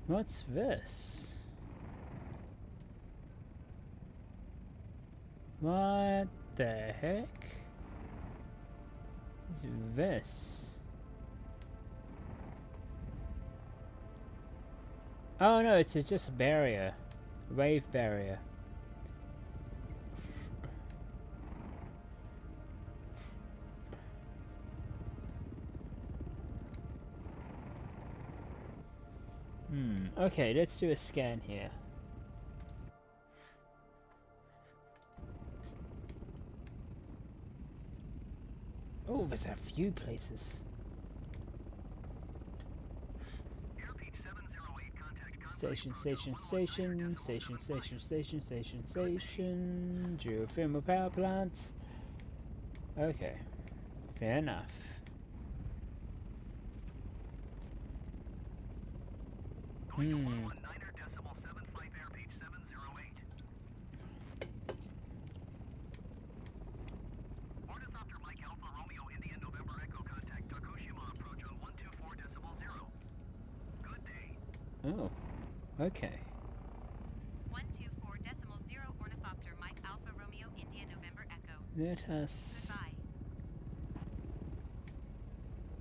What's this? What the heck is this? Oh no, it's just a barrier. A wave barrier. Okay, let's do a scan here. Oh, there's a few places. Station. Geothermal power plant. Okay, fair enough. Oh, okay. 124.0 Ornithopter Mike Alpha Romeo India November Echo. Let us. Goodbye.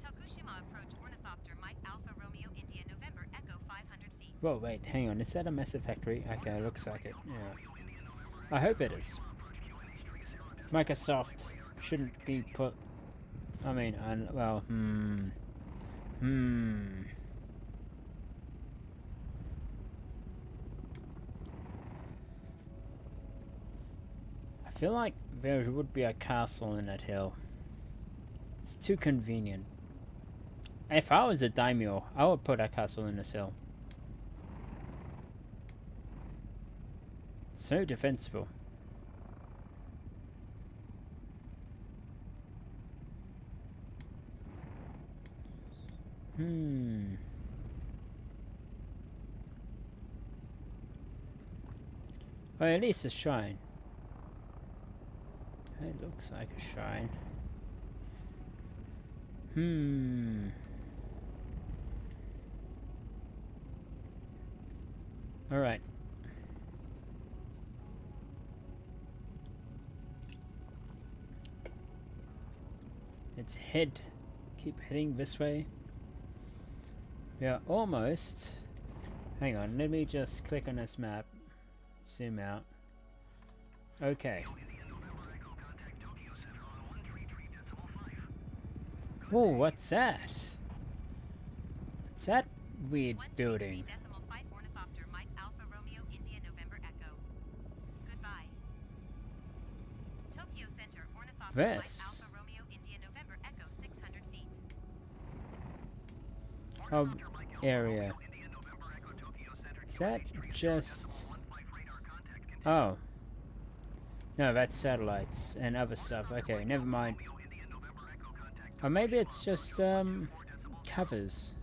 Tokushima approach Ornithopter Mike Alpha Romeo India November Echo 500 feet. Whoa, wait, hang on. Is that a massive factory? Okay, looks like it. Yeah. I hope it is. Microsoft shouldn't be put. I mean, well, I feel like there would be a castle in that hill. It's too convenient. If I was a daimyo, I would put a castle in this hill. So defensible. Well, at least a shrine. It looks like a shrine. Alright. Let's head. Keep heading this way. We are almost. Hang on, let me just click on this map. Zoom out. Okay. Oh, what's that? What's that weird building? Ornithopter Mike Alpha Romeo India November Echo. Goodbye. Tokyo Center Ornithopter Mike Alpha Romeo India November Echo 600 feet. Area. Is that just... Oh. No, that's satellites and other stuff. Okay, never mind. Or maybe it's just, covers.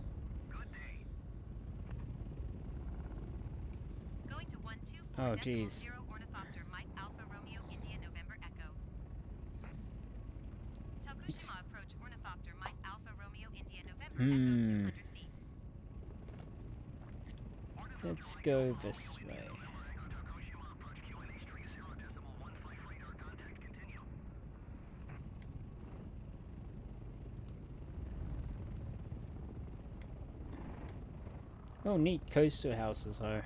Oh, jeez. Ornithopter Mike Alpha Romeo India November Echo. Tokushima approach Ornithopter Mike Alpha Romeo India November Echo 200 feet. Let's go this way. Oh, neat coastal houses are.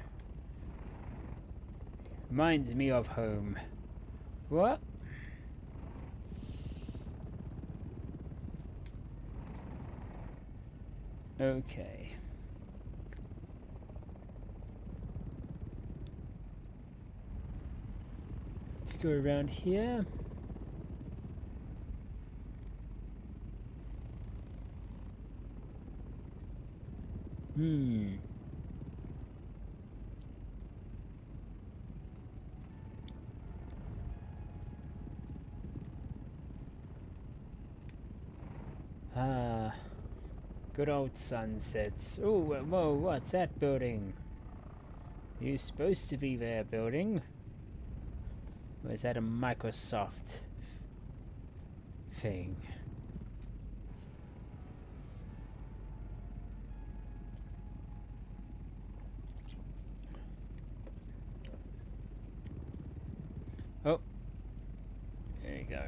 Reminds me of home. What? Okay. Let's go around here. Good old sunsets. Oh, whoa, what's that building? You supposed to be there, building? Or is that a Microsoft thing? Oh, there you go.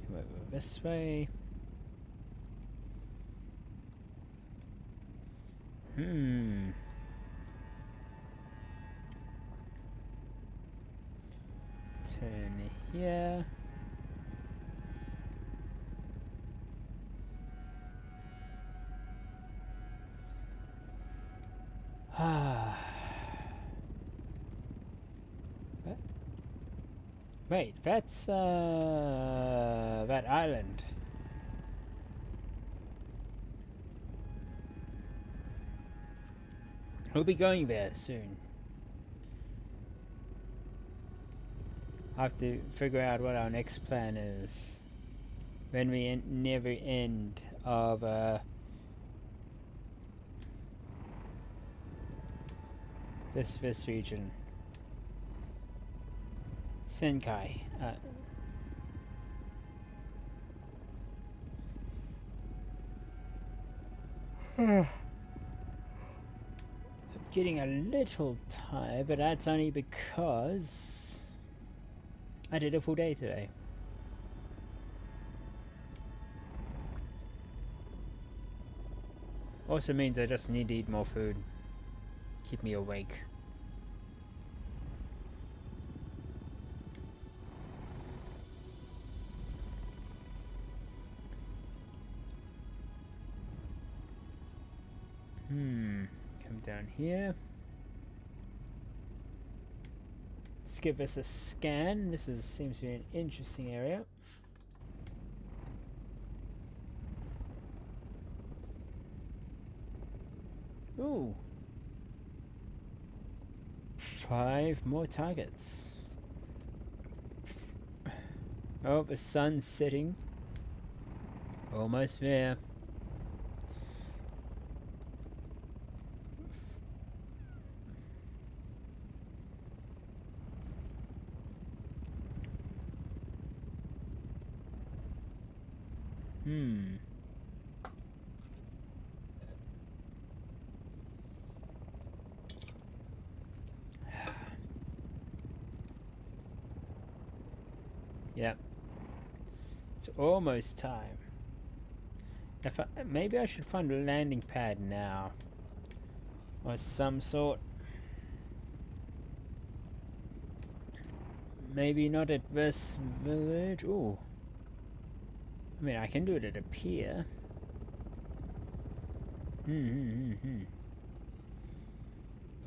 Come over this way. Turn here. Wait, that's that island. We'll be going there soon. I have to figure out what our next plan is when we near the end of this region. Senkai. I'm getting a little tired, but that's only because I did a full day today. Also means I just need to eat more food. Keep me awake. Come down here. Let's give this a scan. This seems to be an interesting area. Ooh. 5 more targets. Oh, the sun's setting. Almost there. Yep. It's almost time. Maybe I should find a landing pad now. Or some sort. Maybe not at this village. Ooh. I mean, I can do it at a pier.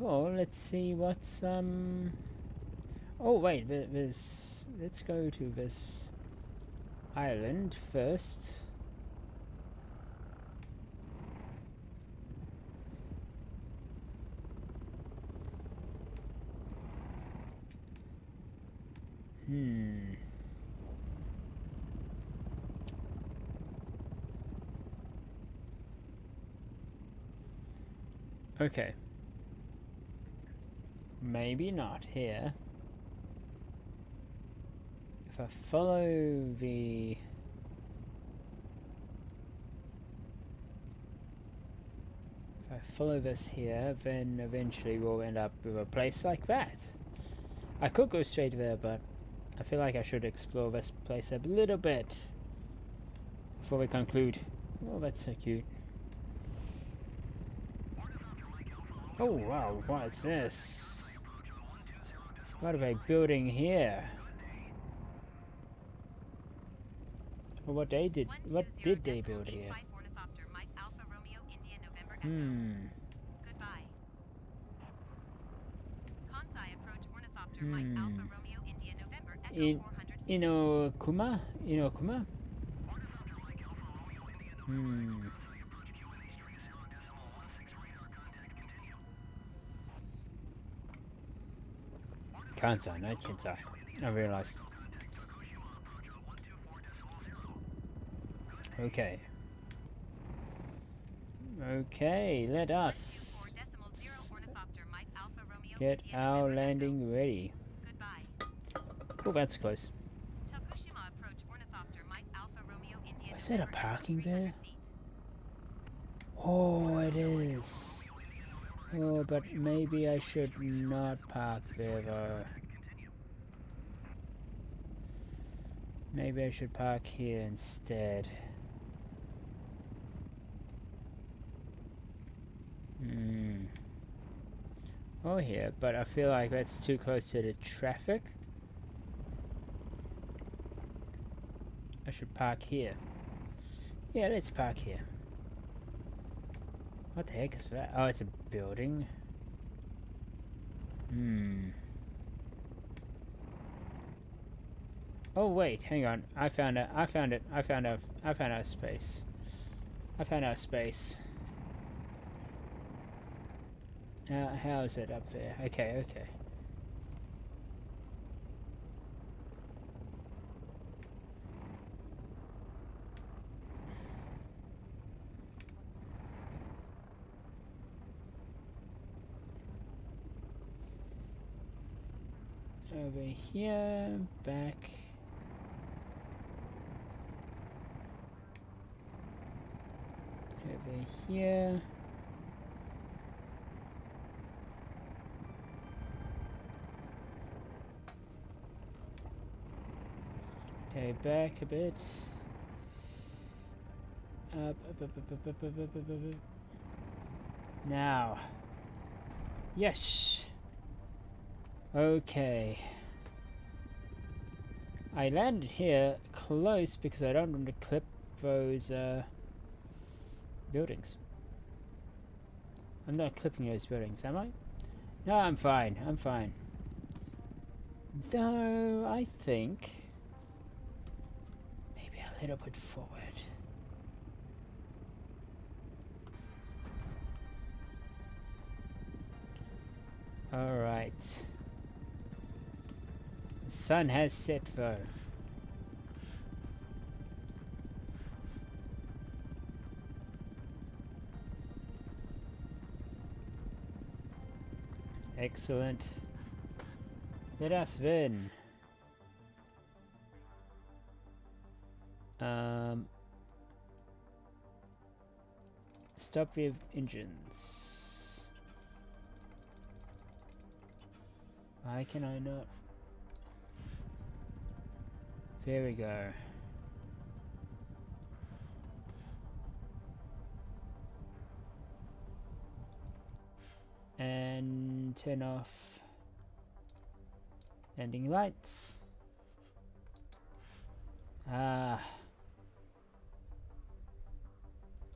Oh, let's see what's oh wait, there's. Let's go to this island first. Okay. Maybe not here. If I follow the... If I follow this here, then eventually we'll end up with a place like that. I could go straight there, but I feel like I should explore this place a little bit before we conclude. Oh, that's so cute. Oh wow, what's this? What are they building here? Well, what did they build here? Inokuma? Kansai, not Kansai. I realized. Okay. Okay, let us 124.0 Ornithopter Mike Alpha Romeo get India our November landing ready. Goodbye. Oh, that's close. Tokushima approach Ornithopter Mike Alpha Romeo India Is that a November parking 300 there? feet. Oh, it is. Oh, but maybe I should not park there though. Maybe I should park here instead. Hmm. Oh, here, but I feel like that's too close to the traffic. I should park here. Yeah, let's park here. What the heck is that? Oh, it's a building. Hmm. Oh wait, hang on. I found it. I found our space. I found our space. How is it up there? Okay, okay. Over here, back. Over here. Okay, back a bit. Up. Now. Yes. Okay. I landed here close because I don't want to clip those buildings. I'm not clipping those buildings, am I? No, I'm fine. I'm fine. Though I think maybe a little bit forward. All right. The sun has set though. Excellent. Let us then stop with engines. Why can I not? There we go. And turn off landing lights. Ah.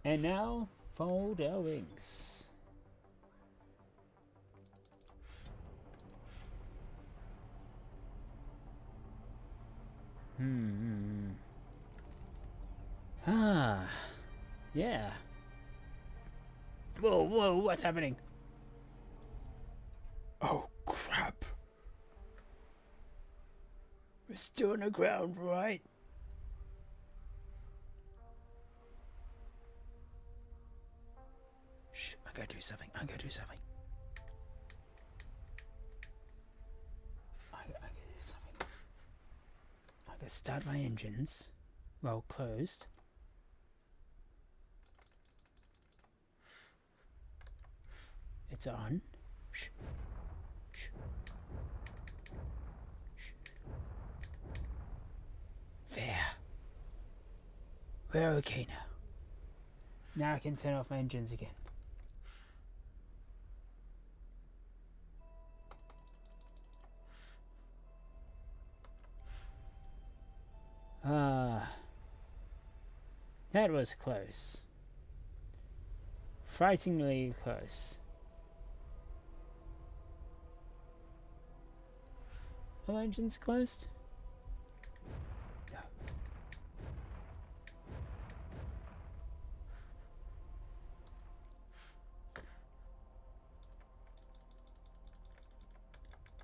And now fold our wings. Ah. Yeah. Whoa, whoa, what's happening? Oh, crap. We're still on the ground, right? Shh, I'm gonna do something. I'm gonna do something. I'm gonna do something. I'm gonna start my engines. Well, closed. It's on. Shh. Shh. Shh. There. We're okay now. Now I can turn off my engines again. Ah. That was close. Frighteningly close. Are my engines closed? No.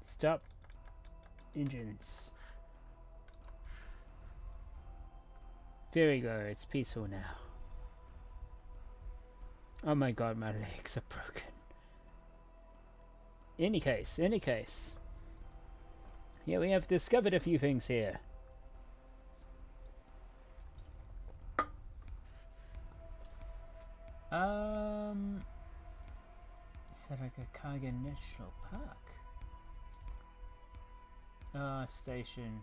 Stop engines. There we go, it's peaceful now. Oh my god, my legs are broken. Any case. Yeah, we have discovered a few things here. Saragakaga National Park. Station.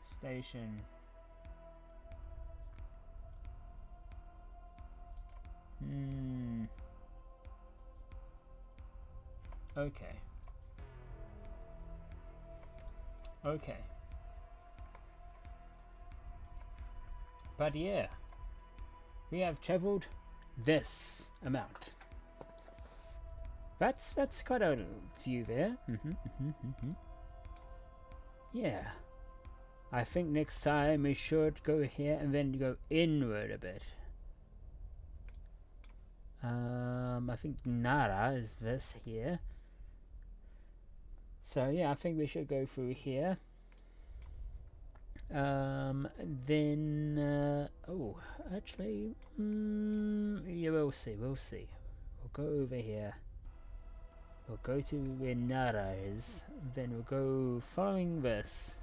Okay. But yeah, we have traveled this amount. That's quite a few there. Yeah. I think next time we should go here and then go inward a bit. I think Nara is this here. So yeah, I think we should go through here. Then oh, actually, yeah, we'll see. We'll go over here. We'll go to where Nara is. Then we'll go following this.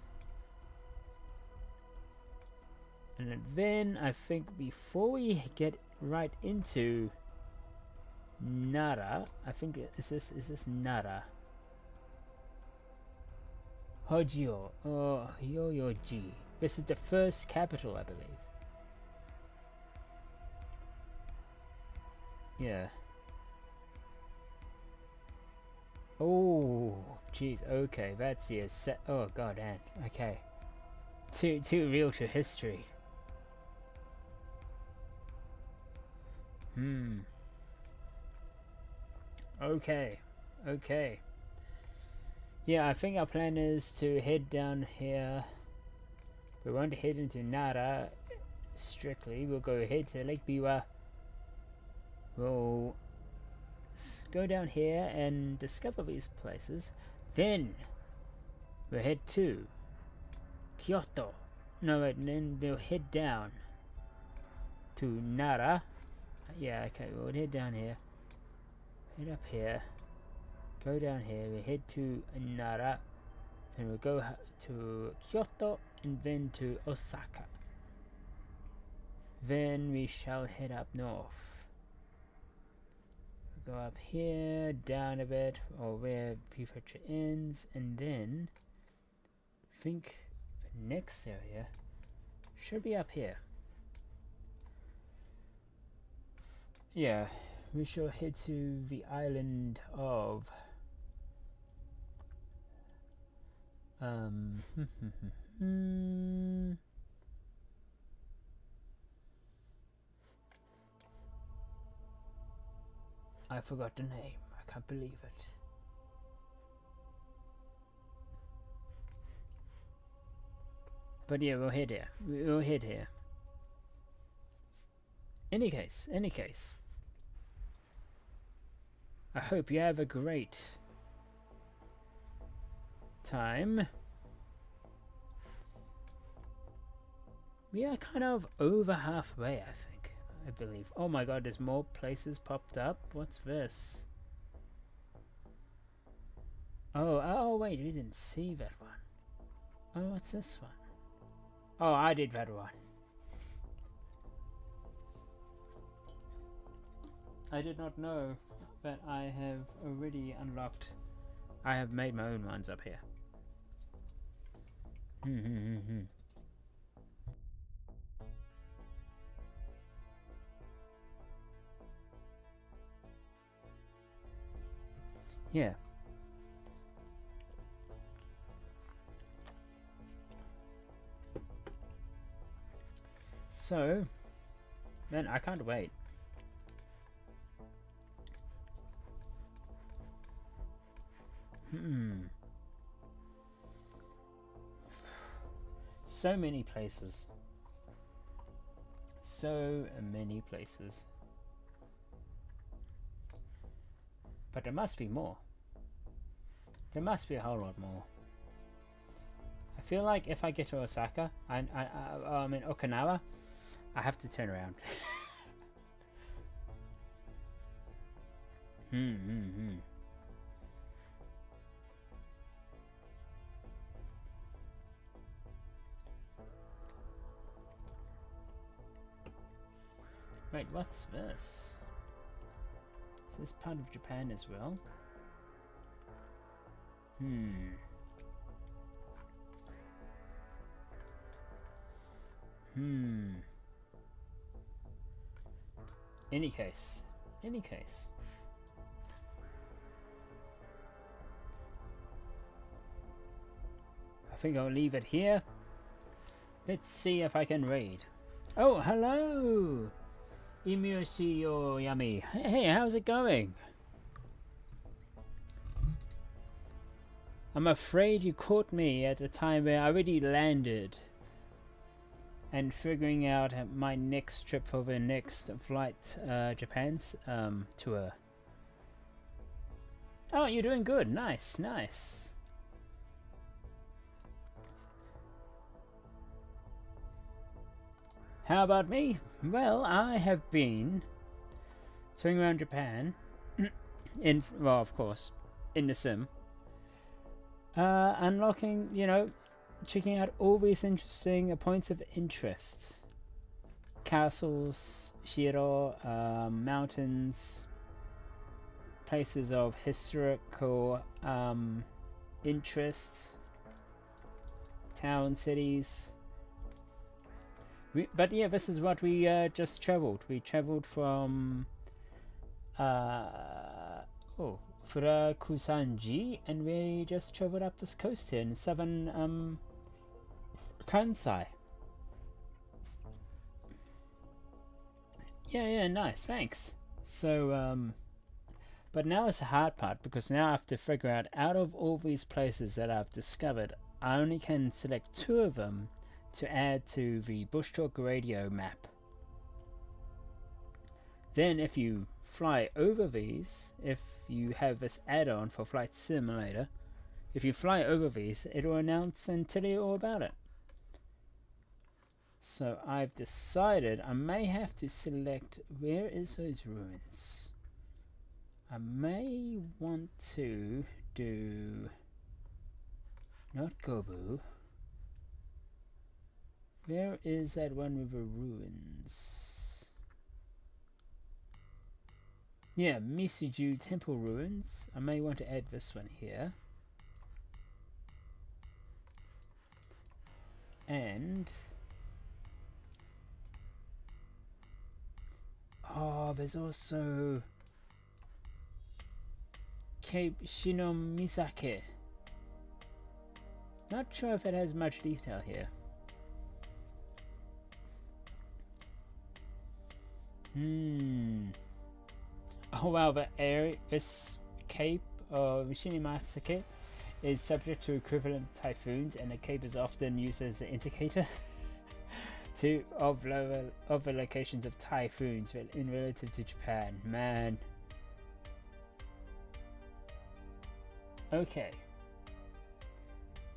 And then I think before we get right into Nara, I think is this Nara? Hojio or Yoyoji. This is the first capital, I believe. Yeah. Oh, jeez. Okay, that's the set. Oh god, damn. Okay. Too real to history. Okay. Yeah, I think our plan is to head down here. We won't head into Nara strictly. We'll go ahead to Lake Biwa. We'll go down here and discover these places. Then we'll head to Kyoto. No, wait, and then we'll head down to Nara. Yeah, okay, we'll head down here. Head up here. Go down here, we head to Nara, then we'll go to Kyoto, and then to Osaka. Then we shall head up north. We'll go up here, down a bit, or where Prefecture ends, and then I think the next area should be up here. Yeah, we shall head to the island of I forgot the name. I can't believe it. But yeah, we'll head here. We'll head here. Any case. I hope you have a great time. We are kind of over halfway, I believe. Oh my god, there's more places popped up. What's this? Oh wait, we didn't see that one. Oh, what's this one? Oh, I did that one. I did not know that I have already unlocked. I have made my own ones up here. Yeah. So, man, I can't wait. So many places. So many places. But there must be more. There must be a whole lot more. I feel like if I get to Osaka, I mean Okinawa, I have to turn around. Hmm. Wait, what's this? Is this part of Japan as well? Any case. I think I'll leave it here. Let's see if I can raid. Oh, hello! Imyoshi Yami. Hey, how's it going? I'm afraid you caught me at a time where I already landed and figuring out my next trip for the next flight, Japan's tour. Oh, you're doing good. Nice. How about me? Well, I have been touring around Japan well, of course, in the sim. Unlocking, checking out all these interesting points of interest. Castles, shiro, mountains, places of historical interest, town, cities. But yeah, this is what we just traveled. We traveled from Furakusanji, and we just traveled up this coast here in southern Kansai. Yeah, nice, thanks. So, but now it's the hard part, because now I have to figure out of all these places that I've discovered, I only can select 2 of them to add to the Bush Talk Radio map. Then if you fly over these, if you have this add-on for Flight Simulator, if you fly over these, it'll announce and tell you all about it. So I've decided I may have to select, where is those ruins? I may want to do not Gobu. Where is that one with the ruins? Yeah, Misiju Temple Ruins. I may want to add this one here. And there's also Cape Shinomizuke. Not sure if it has much detail here. Oh wow, this cape of Shinomizuke is subject to equivalent typhoons, and the cape is often used as an indicator of the locations of typhoons in relative to Japan. Man. Okay.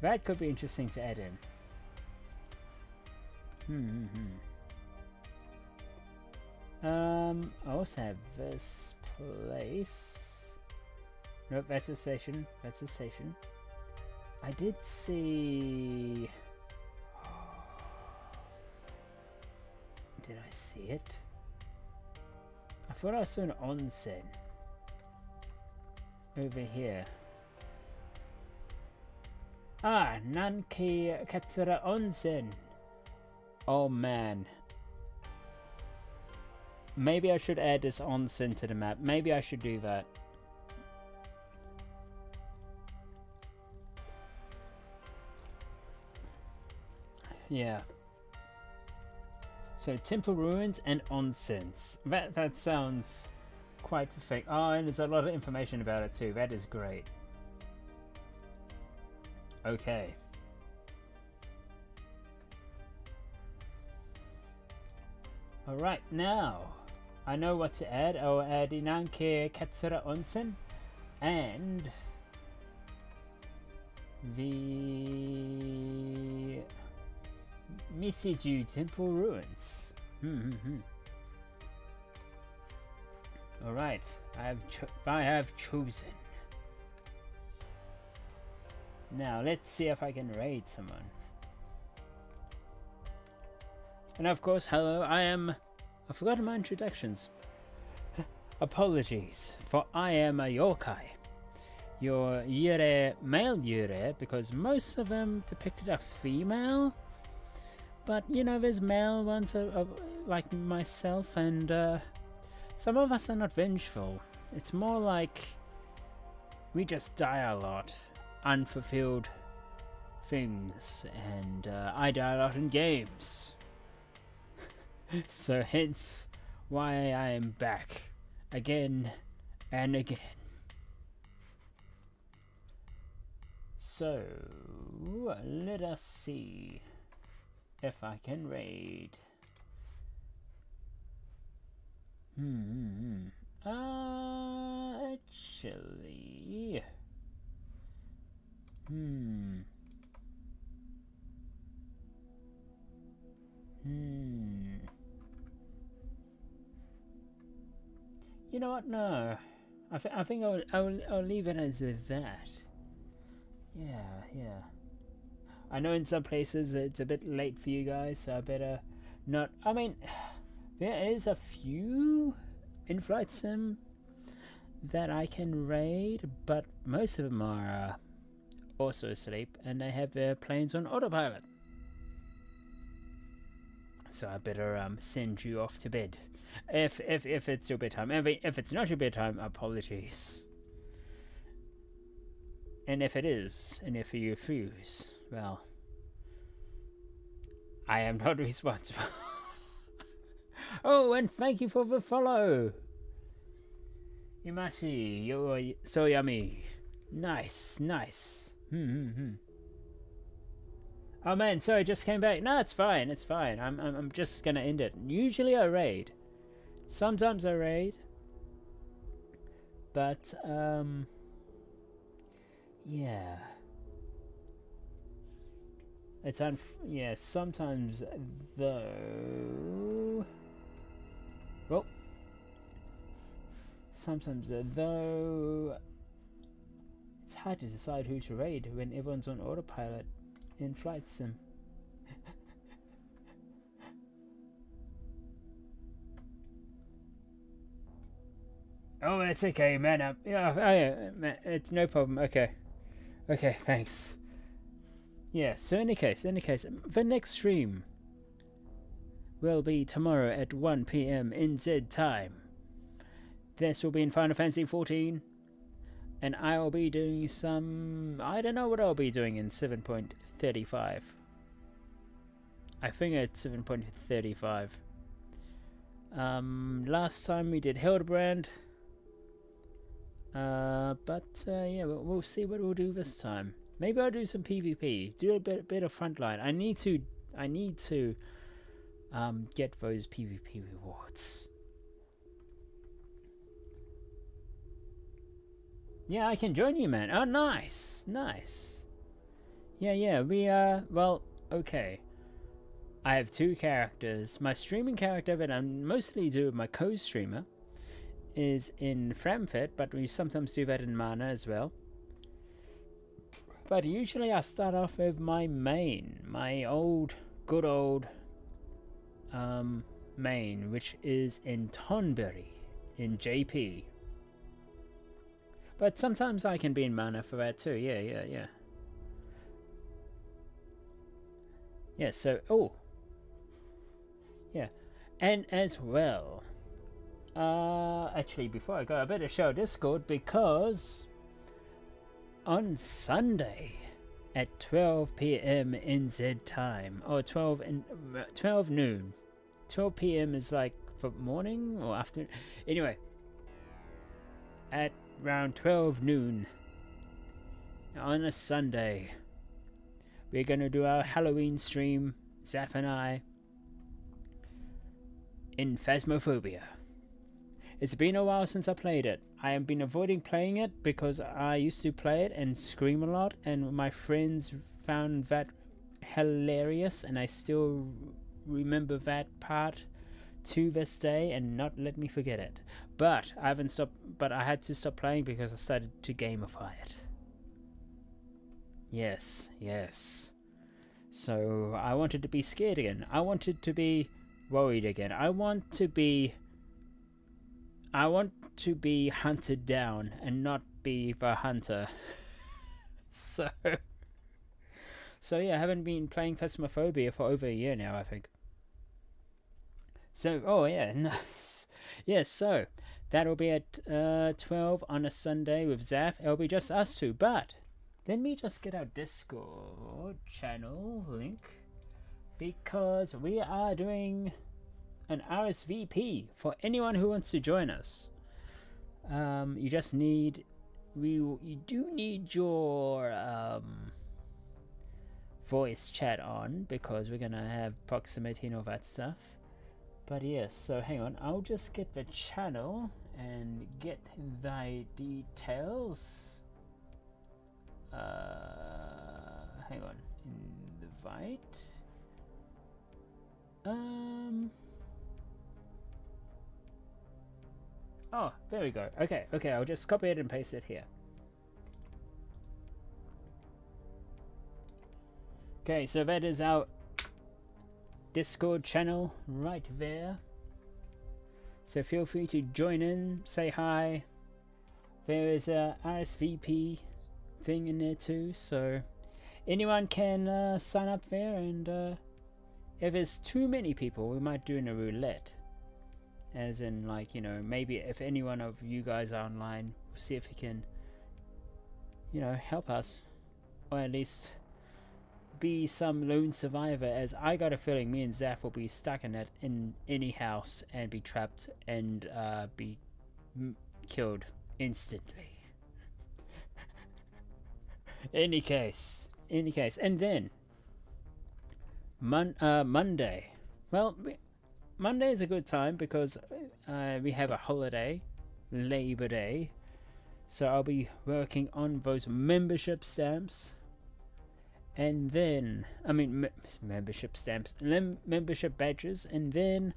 That could be interesting to add in. I also have this place. Nope, that's a station. I did see... Did I see it? I thought I saw an onsen over here. Nanki Katsura Onsen. Oh man. Maybe I should add this onsen to the map. Maybe I should do that. Yeah. So temple ruins and onsens. That sounds quite perfect. Oh, and there's a lot of information about it too. That is great. Okay. Alright, now I know what to add. I'll add Inanke Katsura Onsen and the Misiju Temple Ruins. All right, I have chosen. Now let's see if I can raid someone. And of course, hello, I forgot my introductions. Apologies, for I am a yokai. Your yurei, male yurei, because most of them depicted a female. But, you know, there's male ones like myself, and some of us are not vengeful. It's more like we just die a lot. Unfulfilled things, and I die a lot in games. So hence why I am back again and again. So let us see if I can raid. Actually, You know what? No, I think I'll leave it as with that. Yeah. I know in some places it's a bit late for you guys, so I better not. I mean, there is a few in Flight Sim that I can raid, but most of them are also asleep, and they have their planes on autopilot. So I better send you off to bed. If it's your bedtime. If it's not your bedtime, apologies. And if it is, and if you refuse, well, I am not responsible. Oh, and thank you for the follow. Imashi, you're so yummy. Nice. Oh man, sorry, just came back. No, it's fine. I'm just gonna end it. Usually I raid. Sometimes I raid. But yeah. It's sometimes though. Well, sometimes though it's hard to decide who to raid when everyone's on autopilot in Flight Sim. Oh, it's okay, man. Yeah, it's no problem. Okay, thanks. Yeah. So in any case, the next stream will be tomorrow at 1 p.m. NZ time. This will be in Final Fantasy 14. And I'll be doing some... I don't know what I'll be doing in 7.35. I think it's 7.35. Last time we did Hildebrand. Yeah, we'll see what we'll do this time. Maybe I'll do some PvP. Do a bit of frontline. I need to get those PvP rewards. Yeah, I can join you, man. Oh, nice. Yeah, we well, okay. I have two characters. My streaming character that I mostly do with my co-streamer is in Frankfurt, but we sometimes do that in Mana as well. But usually I start off with my main, my good old main, which is in Tonberry, in JP. But sometimes I can be in Mana for that too. Yeah. Yeah, so, yeah. And as well, actually, before I go, I better show Discord, because on Sunday at 12 p.m. NZ time, or 12 noon. 12 p.m. is like for morning or afternoon. Anyway, at around 12 noon on a Sunday, we're gonna do our Halloween stream, Zaf and I, in Phasmophobia. It's been a while since I played it. I have been avoiding playing it because I used to play it and scream a lot, and my friends found that hilarious, and I still remember that part to this day and not let me forget it. But I haven't stopped. But I had to stop playing because I started to gamify it. Yes, yes. So I wanted to be scared again. I wanted to be worried again. I want to be hunted down and not be the hunter. So yeah, I haven't been playing Phasmophobia for over a year now, I think. So, oh yeah, nice. Yes, so that'll be at 12 on a Sunday with Zaf. It'll be just us two, but let me just get our Discord channel link, because we are doing an RSVP for anyone who wants to join us. You just need, you do need your voice chat on, because we're gonna have proximity and all that stuff. But yes, so hang on, I'll just get the channel and get thy details. Hang on, invite. Oh, there we go. Okay, I'll just copy it and paste it here. Okay, so that is our Discord channel right there. So feel free to join in, say hi. There is a RSVP thing in there too, so anyone can sign up there, and if there's too many people, we might do in a roulette. As in, like, you know, maybe if any one of you guys are online, we'll see if we can, you know, help us, or at least be some lone survivor, as I got a feeling me and Zaf will be stuck in any house and be trapped and be killed instantly. Any case, and then Monday. Well, Monday is a good time because we have a holiday, Labor Day, so I'll be working on those membership stamps. And then, membership stamps, membership badges, and then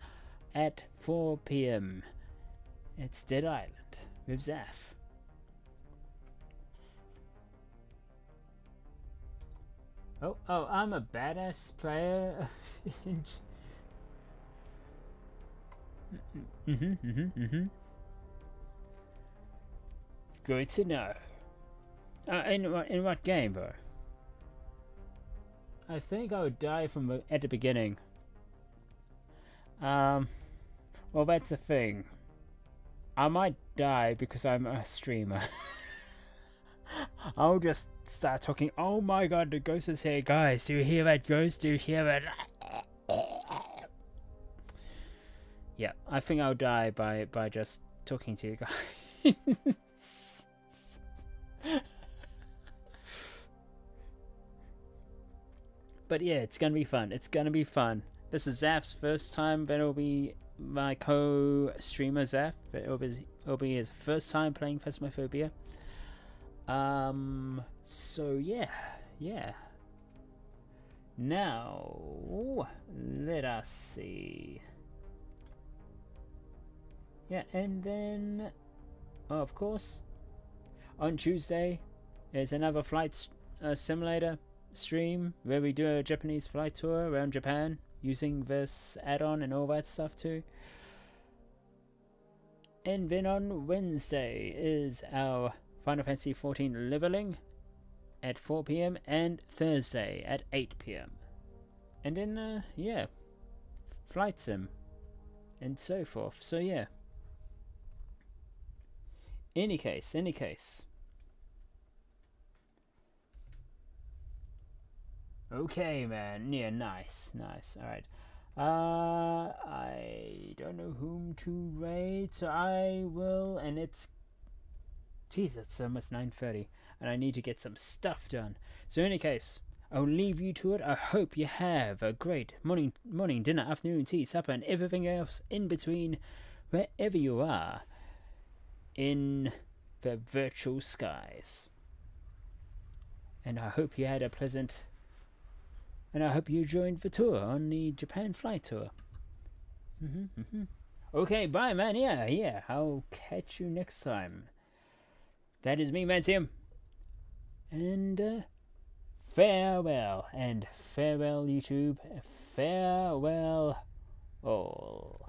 at 4 PM, it's Dead Island with Zaf. Oh, I'm a badass player. Good to know. In what game, bro? I think I would die at the beginning. Well, that's the thing. I might die because I'm a streamer. I'll just start talking. Oh my god, the ghost is here, guys. Do you hear that ghost? Do you hear that? Yeah, I think I'll die by just talking to you guys. But yeah, it's gonna be fun. It's gonna be fun. This is Zaf's first time, but it'll be my co-streamer Zaf. But it'll be his first time playing Phasmophobia. So yeah. Now let us see. Yeah, and then of course on Tuesday there's another flight simulator stream where we do a Japanese flight tour around Japan using this add-on and all that stuff too. And then on Wednesday is our Final Fantasy XIV leveling at 4 PM and Thursday at 8 PM. And then yeah, flight sim and so forth. So yeah. Any case. Okay, man. Yeah, nice. Alright. I don't know whom to rate, so I will, and it's... Jeez, it's almost 9:30, and I need to get some stuff done. So in any case, I'll leave you to it. I hope you have a great morning, dinner, afternoon, tea, supper, and everything else in between, wherever you are in the virtual skies. And I hope you had a pleasant... And I hope you joined the tour on the Japan flight tour. Okay, bye, man. Yeah. I'll catch you next time. That is me, Manteum. And farewell. And farewell, YouTube. Farewell all.